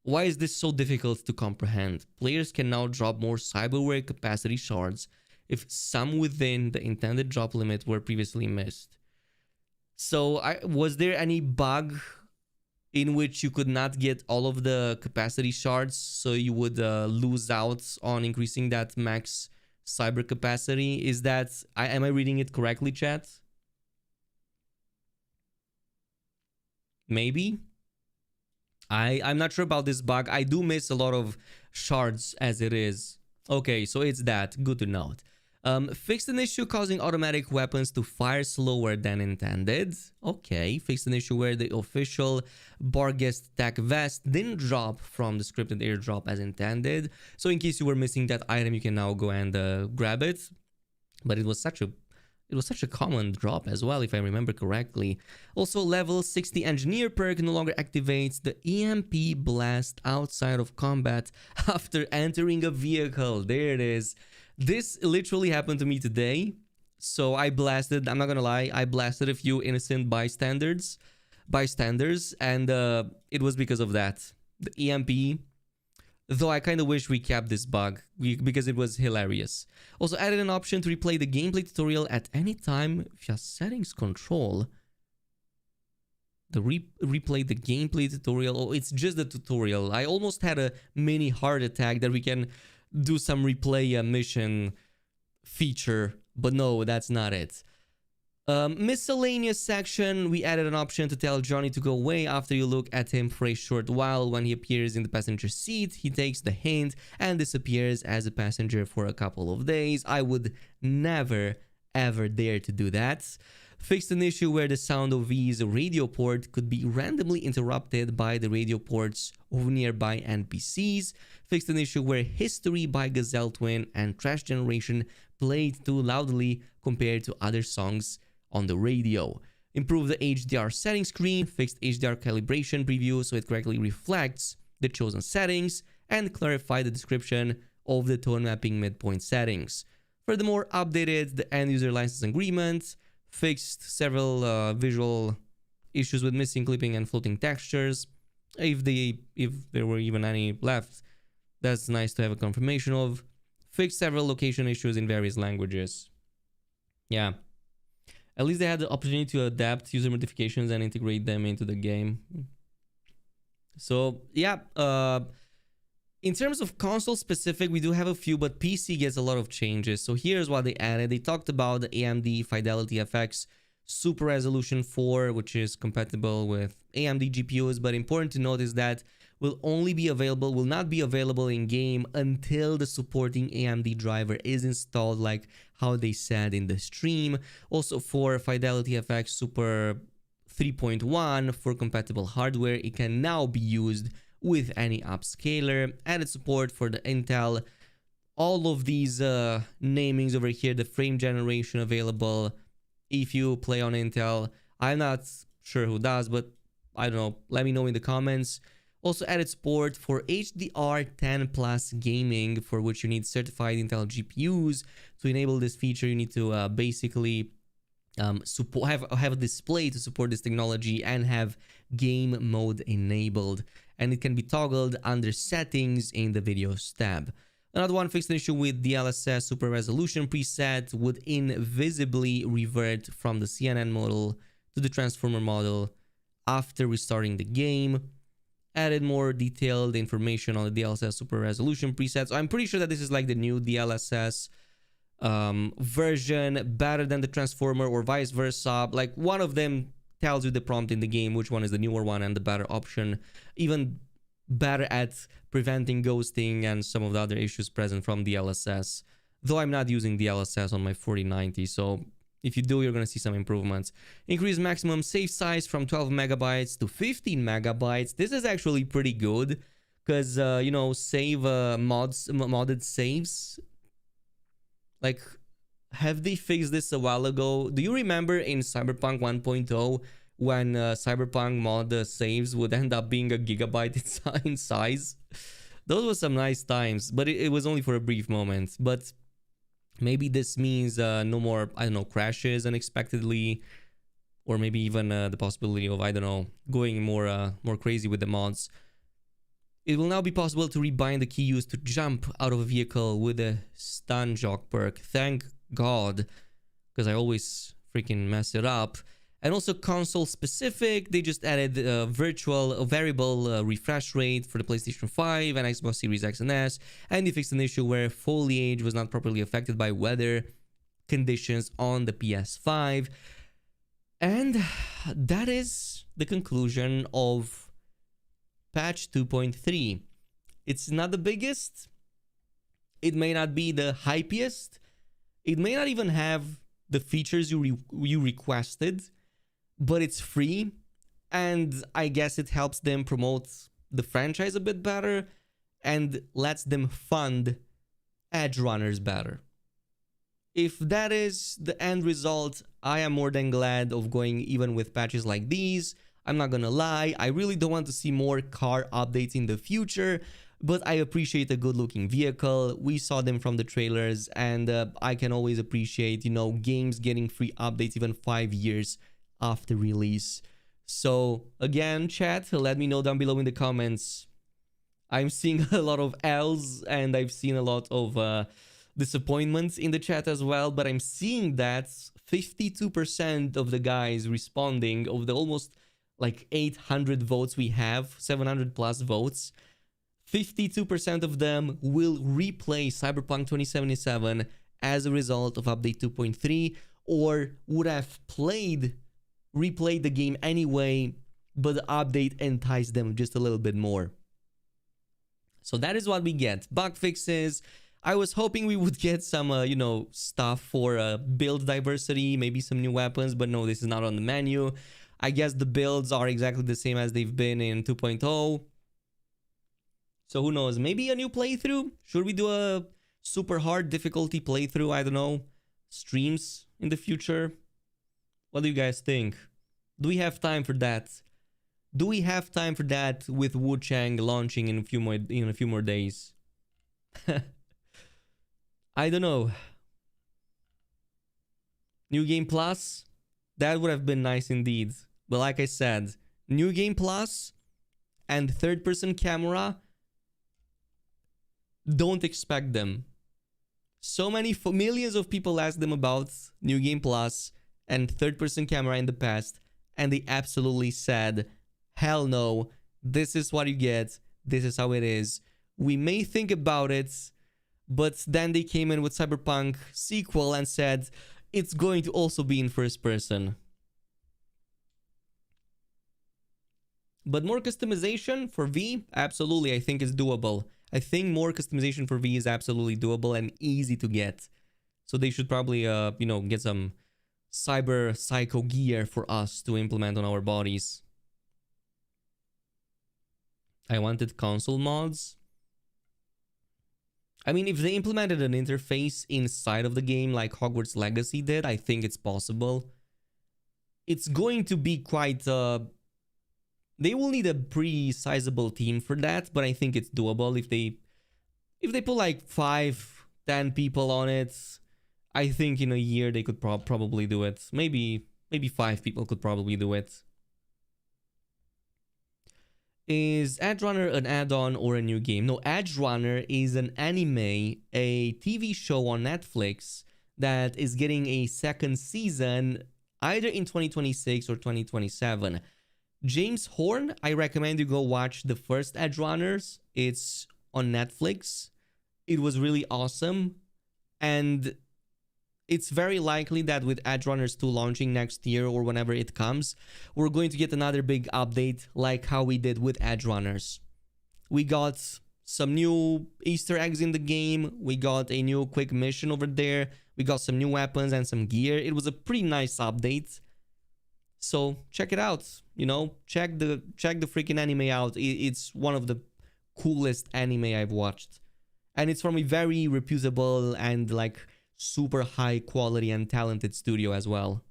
Why is this so difficult to comprehend? Players can now drop more cyberware capacity shards if some within the intended drop limit were previously missed. So, was there any bug in which you could not get all of the capacity shards, so you would lose out on increasing that max cyber capacity? Is that... am I reading it correctly, chat? Maybe? I'm not sure about this bug. I do miss a lot of shards as it is. Okay, so it's that. Good to note. Fixed an issue causing automatic weapons to fire slower than intended. Okay, fixed an issue where the official Barghest Tech Vest didn't drop from the scripted airdrop as intended. So in case you were missing that item, you can now go and grab it. But it was such a common drop as well, if I remember correctly. Also, level 60 engineer perk no longer activates the EMP blast outside of combat after entering a vehicle. There it is. This literally happened to me today. So I blasted, I'm not gonna lie, I blasted a few innocent bystanders, and it was because of that. The EMP Though I kind of wish we kept this bug because it was hilarious. Also added an option to replay the gameplay tutorial at any time via settings control. The replay the gameplay tutorial. Oh, it's just the tutorial. I almost had a mini heart attack that we can do some replay mission feature, but no, that's not it. Miscellaneous section, we added an option to tell Johnny to go away after you look at him for a short while. When he appears in the passenger seat, he takes the hint and disappears as a passenger for a couple of days. I would never ever dare to do that. Fixed an issue where the sound of V's radio port could be randomly interrupted by the radio ports of nearby NPCs. Fixed an issue where History by Gazelle Twin and Trash Generation played too loudly compared to other songs on the radio. Improved the HDR setting screen, fixed HDR calibration preview so it correctly reflects the chosen settings, and clarified the description of the tone mapping midpoint settings. Furthermore, updated the end user license agreement, fixed several visual issues with missing clipping and floating textures. If there were even any left, that's nice to have a confirmation of. Fixed several location issues in various languages. Yeah. At least they had the opportunity to adapt user modifications and integrate them into the game. So, yeah. In terms of console specific, we do have a few, but PC gets a lot of changes. So here's what they added. They talked about the AMD Fidelity FX Super Resolution 4, which is compatible with AMD GPUs. But important to note is that will not be available in game until the supporting AMD driver is installed, like how they said in the stream. Also for Fidelity FX Super 3.1 for compatible hardware, it can now be used with any upscaler. Added support for the Intel. All of these namings over here, the frame generation available if you play on Intel. I'm not sure who does, but I don't know. Let me know in the comments. Also added support for HDR10 Plus gaming, for which you need certified Intel GPUs. To enable this feature, you need to basically have a display to support this technology and have game mode enabled. And it can be toggled under settings in the videos tab. Another one, fixed an issue with the DLSS Super Resolution preset would invisibly revert from the CNN model to the Transformer model after restarting the game. Added more detailed information on the DLSS Super Resolution preset. So I'm pretty sure that this is like the new DLSS version, better than the Transformer or vice versa. Like one of them tells you the prompt in the game, which one is the newer one and the better option. Even better at preventing ghosting and some of the other issues present from DLSS. Though I'm not using DLSS on my 4090, so if you do, you're going to see some improvements. Increase maximum save size from 12 megabytes to 15 megabytes. This is actually pretty good because, you know, save modded saves. Like, have they fixed this a while ago? Do you remember in Cyberpunk 1.0 when Cyberpunk mod saves would end up being a gigabyte in size? Those were some nice times, but it was only for a brief moment. But maybe this means no more, I don't know, crashes unexpectedly, or maybe even the possibility of, I don't know, going more crazy with the mods. It will now be possible to rebind the key used to jump out of a vehicle with a stun jock perk. Thank God, because I always freaking mess it up. And also console specific, they just added a variable refresh rate for the PlayStation 5 and Xbox Series X and S, and they fixed an issue where foliage was not properly affected by weather conditions on the PS5. And that is the conclusion of patch 2.3. It's not the biggest. It may not be the hypiest. It may not even have the features you requested, but it's free, and I guess it helps them promote the franchise a bit better and lets them fund edge runners better. If that is the end result, I am more than glad of going even with patches like these. I'm not gonna lie, I really don't want to see more car updates in the future, but I appreciate a good looking vehicle. We saw them from the trailers, and I can always appreciate, you know, games getting free updates even 5 years after release. So again, chat, let me know down below in the comments. I'm seeing a lot of L's and I've seen a lot of disappointments in the chat as well, but I'm seeing that 52% of the guys responding, of the almost like 800 votes we have, 700 plus votes, 52% of them will replay Cyberpunk 2077 as a result of update 2.3, or would have replayed the game anyway, but the update enticed them just a little bit more. So that is what we get. Bug fixes. I was hoping we would get some, you know, stuff for build diversity, maybe some new weapons, but no, this is not on the menu. I guess the builds are exactly the same as they've been in 2.0. So who knows? Maybe a new playthrough? Should we do a super hard difficulty playthrough? I don't know. Streams in the future? What do you guys think? Do we have time for that? Do we have time for that with Wu Chang launching in a few more days? I don't know. New Game Plus? That would have been nice indeed. But like I said, New Game Plus and third-person camera, don't expect them. So many millions of people asked them about New Game Plus and third-person camera in the past, and they absolutely said, hell no, this is what you get, this is how it is. We may think about it, but then they came in with Cyberpunk sequel and said, it's going to also be in first person. But more customization for V? Absolutely, I think it's doable. I think more customization for V is absolutely doable and easy to get. So they should probably, you know, get some cyber psycho gear for us to implement on our bodies. I wanted console mods. I mean, if they implemented an interface inside of the game like Hogwarts Legacy did, I think it's possible. It's going to be quite... they will need a pretty sizable team for that, but I think it's doable. If they put like 5-10 people on it, I think in a year they could probably do it. Maybe 5 people could probably do it. Is Edge Runner an add-on or a new game? No, Edge Runner is an anime, a TV show on Netflix that is getting a second season either in 2026 or 2027. James Horn, I recommend you go watch the first Edge Runners. It's on Netflix. It was really awesome. And it's very likely that with Edge Runners 2 launching next year or whenever it comes, we're going to get another big update like how we did with Edge Runners. We got some new Easter eggs in the game. We got a new quick mission over there. We got some new weapons and some gear. It was a pretty nice update. So check it out, you know, check the freaking anime out. It's one of the coolest anime I've watched. And it's from a very reputable and like super high quality and talented studio as well.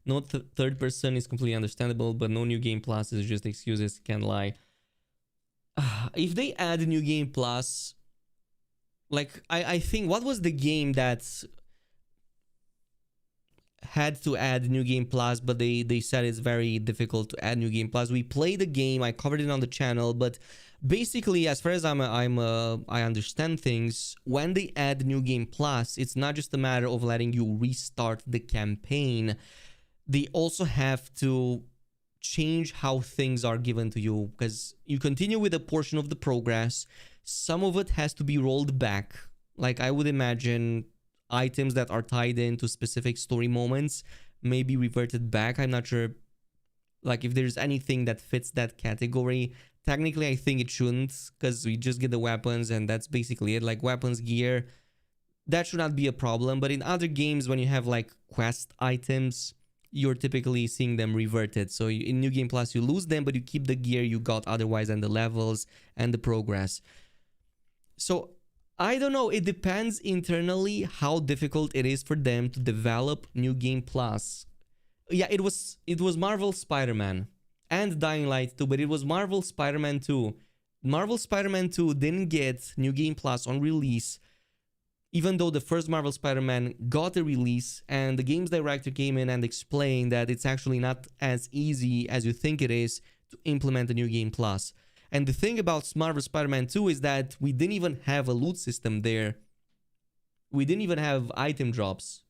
No third person is completely understandable, but no new game plus is just excuses, can't lie. If they add a new game plus, like I think, what was the game that had to add new game plus, but they said it's very difficult to add new game plus? We played the game, I covered it on the channel, but basically, as far as I understand things, when they add new game plus, it's not just a matter of letting you restart the campaign. They also have to change how things are given to you, because you continue with a portion of the progress. Some of it has to be rolled back. Like, I would imagine items that are tied into specific story moments may be reverted back. I'm not sure, like, if there's anything that fits that category. Technically, I think it shouldn't, because we just get the weapons and that's basically it. Like, weapons, gear, that should not be a problem. But in other games, when you have like quest items, you're typically seeing them reverted. So in New Game Plus, you lose them, but you keep the gear you got otherwise and the levels and the progress. So I don't know. It depends internally how difficult it is for them to develop New Game Plus. Yeah, it was Marvel Spider-Man and Dying Light 2, but it was Marvel Spider-Man 2. Marvel Spider-Man 2 didn't get New Game Plus on release even though the first Marvel Spider-Man got a release and the games director came in and explained that it's actually not as easy as you think it is to implement the New Game Plus. And the thing about Marvel Spider-Man 2 is that we didn't even have a loot system there. We didn't even have item drops.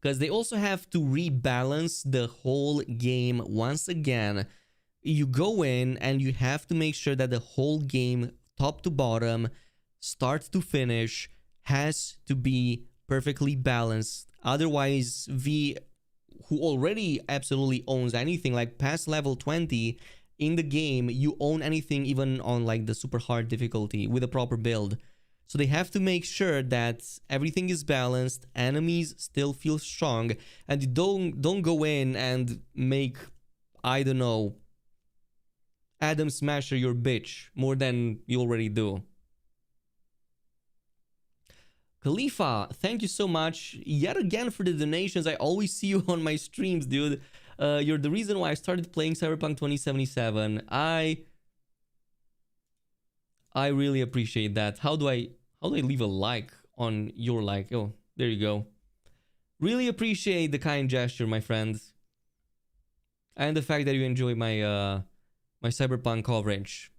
Because they also have to rebalance the whole game once again. You go in and you have to make sure that the whole game, top to bottom, start to finish, has to be perfectly balanced. Otherwise, V, who already absolutely owns anything, like past level 20 in the game, you own anything even on like the super hard difficulty with a proper build. So they have to make sure that everything is balanced, enemies still feel strong, and you don't go in and make, I don't know, Adam Smasher your bitch more than you already do. Khalifa, thank you so much yet again for the donations. I always see you on my streams, dude. You're the reason why I started playing Cyberpunk 2077. I really appreciate that. How do I leave a like on your like? Oh, there you go. Really appreciate the kind gesture, my friends. And the fact that you enjoy my my Cyberpunk coverage.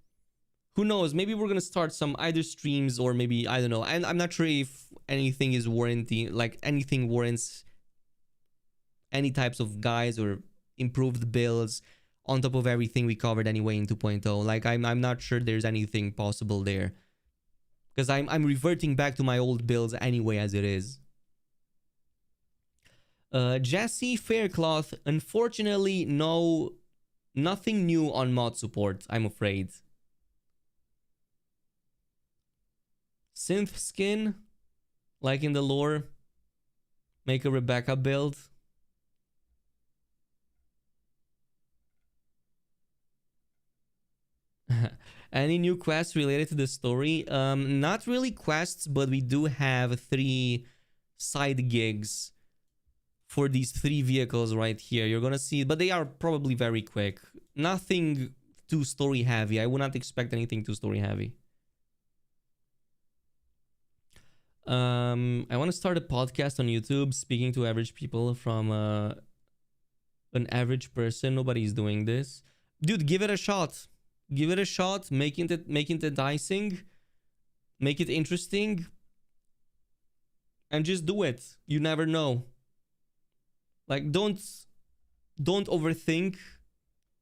Who knows, maybe we're gonna start some either streams or maybe, I don't know. And I'm not sure if anything is warranty, like anything warrants any types of guides or improved builds on top of everything we covered anyway in 2.0. Like I'm not sure there's anything possible there, because I'm reverting back to my old builds anyway as it is. Jesse Faircloth, unfortunately nothing new on mod support, I'm afraid. Synth skin, like in the lore, make a Rebecca build. Any new quests related to the story? Not really quests, but we do have 3 side gigs for these 3 vehicles right here. You're gonna see, but they are probably very quick. Nothing too story heavy. I would not expect anything too story heavy. I want to start a podcast on YouTube speaking to average people from an average person. Nobody's doing this. Dude, give it a shot. Give it a shot. Make it enticing. Make it interesting. And just do it. You never know. Like, don't overthink.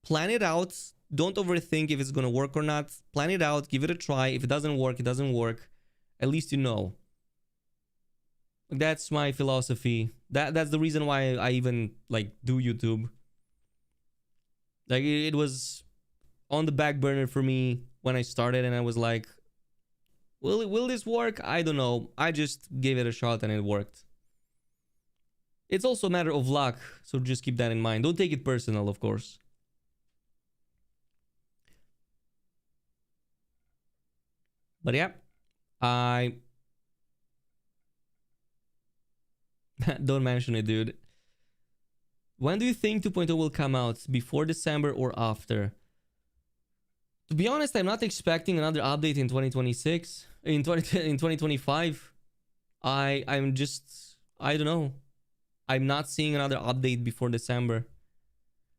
Plan it out. Don't overthink if it's gonna work or not. Plan it out. Give it a try. If it doesn't work, it doesn't work. At least you know. That's my philosophy. That's the reason why I even like do YouTube. Like it was on the back burner for me when I started, and I was like, will this work? I don't know. I just gave it a shot and it worked. It's also a matter of luck, so just keep that in mind. Don't take it personal, of course. But yeah, I don't mention it, dude. When do you think 2.0 will come out? Before December or after? To be honest, I'm not expecting another update in 2026. In 2025. I'm just, I don't know. I'm not seeing another update before December.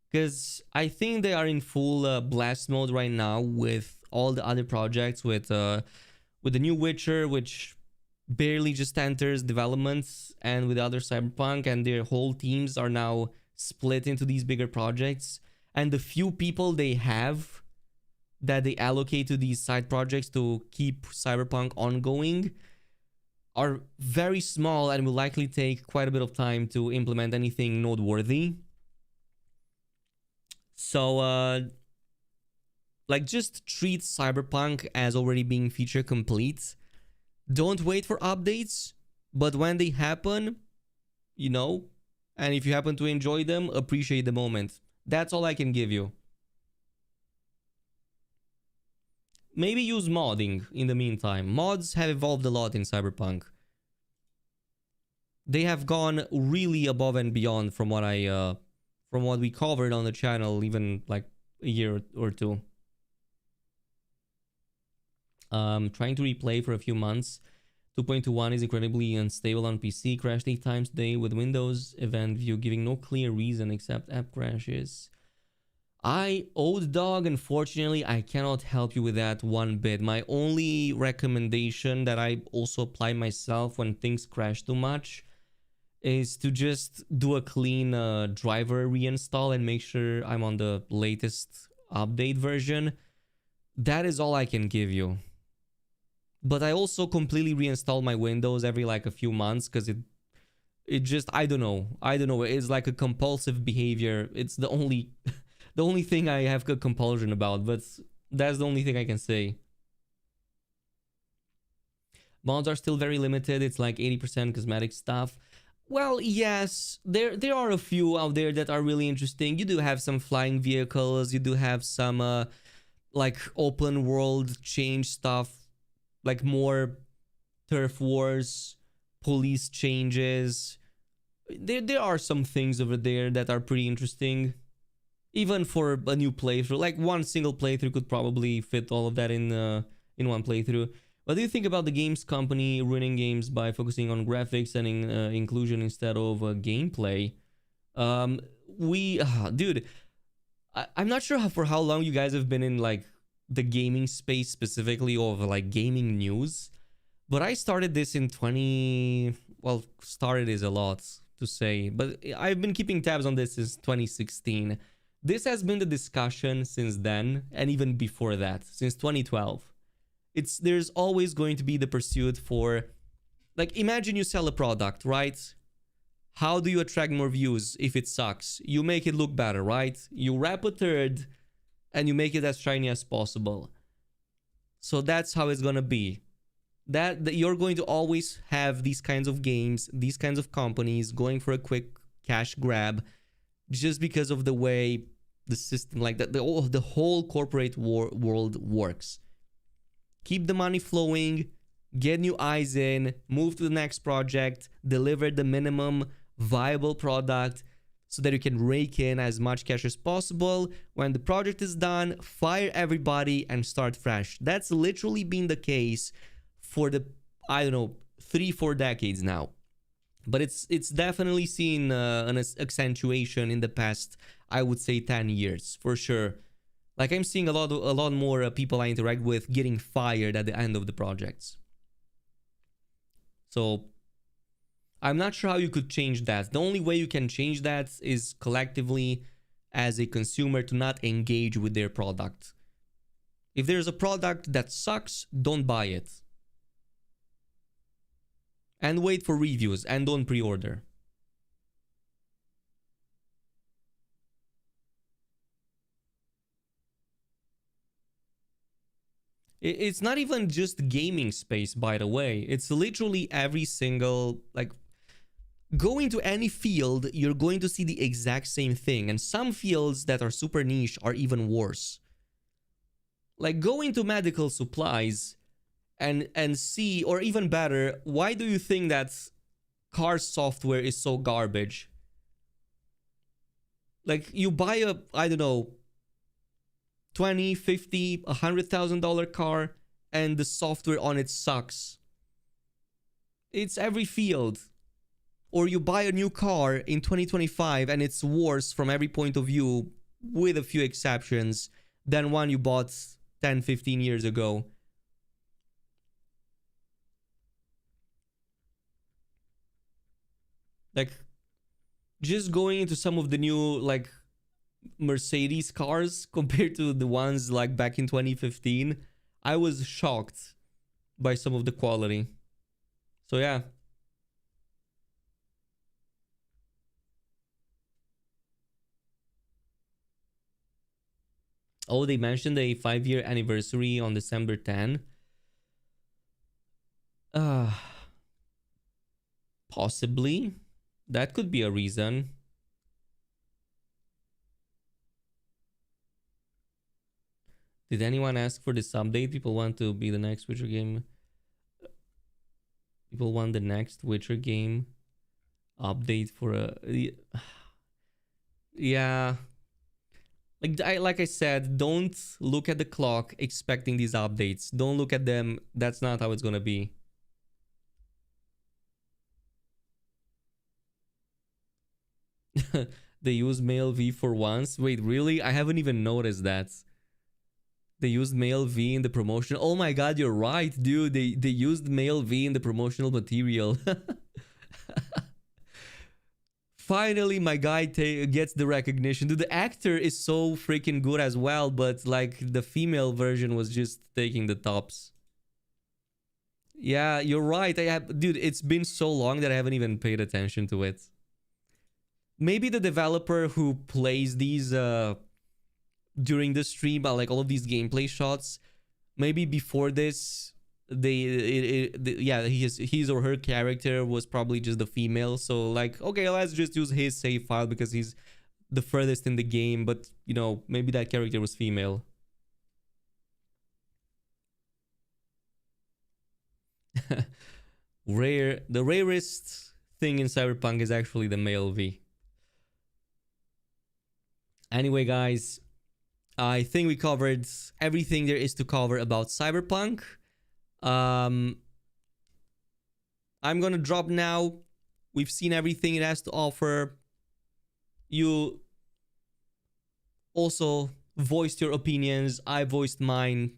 Because I think they are in full blast mode right now with all the other projects, with the new Witcher, which barely just enters development, and with other Cyberpunk, and their whole teams are now split into these bigger projects, and the few people they have that they allocate to these side projects to keep Cyberpunk ongoing are very small and will likely take quite a bit of time to implement anything noteworthy. So like, just treat Cyberpunk as already being feature complete. Don't wait for updates, but when they happen, you know, and if you happen to enjoy them, appreciate the moment. That's all I can give you. Maybe use modding in the meantime. Mods have evolved a lot in Cyberpunk. They have gone really above and beyond from what I from what we covered on the channel even like a year or two. Trying to replay for a few months. 2.21 is incredibly unstable on PC. Crashed 8 times today with Windows event view giving no clear reason except app crashes. Old dog, unfortunately, I cannot help you with that one bit. My only recommendation that I also apply myself when things crash too much is to just do a clean driver reinstall and make sure I'm on the latest update version. That is all I can give you. But I also completely reinstall my Windows every like a few months because it just, I don't know. It's like a compulsive behavior. It's the only the only thing I have a compulsion about, but that's the only thing I can say. Mods are still very limited. It's like 80% cosmetic stuff. Well, yes, there are a few out there that are really interesting. You do have some flying vehicles. You do have some like open world change stuff, like more turf wars, police changes. There are some things over there that are pretty interesting. Even for a new playthrough, like one single playthrough could probably fit all of that in one playthrough. What do you think about the games company ruining games by focusing on graphics and inclusion instead of gameplay? Dude, I'm not sure for how long you guys have been in like the gaming space specifically, of like gaming news, but I started this in started is a lot to say, but I've been keeping tabs on this since 2016. This has been the discussion since then, and even before that, since 2012. There's always going to be the pursuit for, like, imagine you sell a product, right? How do you attract more views if it sucks? You make it look better, right? You wrap a turd and you make it as shiny as possible. So that's how it's gonna be. That you're going to always have these kinds of games, these kinds of companies going for a quick cash grab, just because of the way the system, like the whole corporate world works. Keep the money flowing, get new eyes in, move to the next project, deliver the minimum viable product so that you can rake in as much cash as possible. When the project is done, fire everybody and start fresh. That's literally been the case for the, I don't know, 3-4 decades now. But it's definitely seen an accentuation in the past, I would say 10 years, for sure. Like, I'm seeing a lot more people I interact with getting fired at the end of the projects. So I'm not sure how you could change that. The only way you can change that is collectively as a consumer to not engage with their product. If there's a product that sucks, don't buy it. And wait for reviews and don't pre-order. It's not even just gaming space, by the way. It's literally every single, like, go into any field, you're going to see the exact same thing. And some fields that are super niche are even worse. Like, go into medical supplies and see, or even better, why do you think that car software is so garbage? Like, you buy a, I don't know, $20, $50, $100,000 car, and the software on it sucks. It's every field. Or you buy a new car in 2025 and it's worse from every point of view, with a few exceptions, than one you bought 10, 15 years ago. Like, just going into some of the new, like, Mercedes cars compared to the ones like back in 2015, I was shocked by some of the quality. So yeah. Oh, they mentioned a 5-year anniversary on December 10. Possibly. That could be a reason. Did anyone ask for this update? People want to be the next Witcher game. People want the next Witcher game update for a... Yeah. Like I said, don't look at the clock expecting these updates. Don't look at them. That's not how it's gonna be. They use male V for once. Wait, really? I haven't even noticed that. They used male V in the promotion. Oh my god, you're right, dude. They used male V in the promotional material. Finally, my guy gets the recognition. Dude, the actor is so freaking good as well, but like the female version was just taking the tops. Yeah, you're right. Dude, it's been so long that I haven't even paid attention to it. Maybe the developer who plays these during the stream, like all of these gameplay shots, maybe before this, his or her character was probably just the female. So like, okay, let's just use his save file because he's the furthest in the game. But you know, maybe that character was female. The rarest thing in Cyberpunk is actually the male V. Anyway, guys, I think we covered everything there is to cover about Cyberpunk. I'm gonna drop now. We've seen everything it has to offer. You also voiced your opinions. I voiced mine.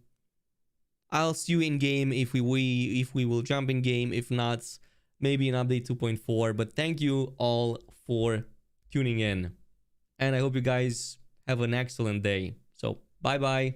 I'll see you in game if we will jump in game. If not, maybe an update 2.4. But thank you all for tuning in. And I hope you guys have an excellent day. So, bye-bye.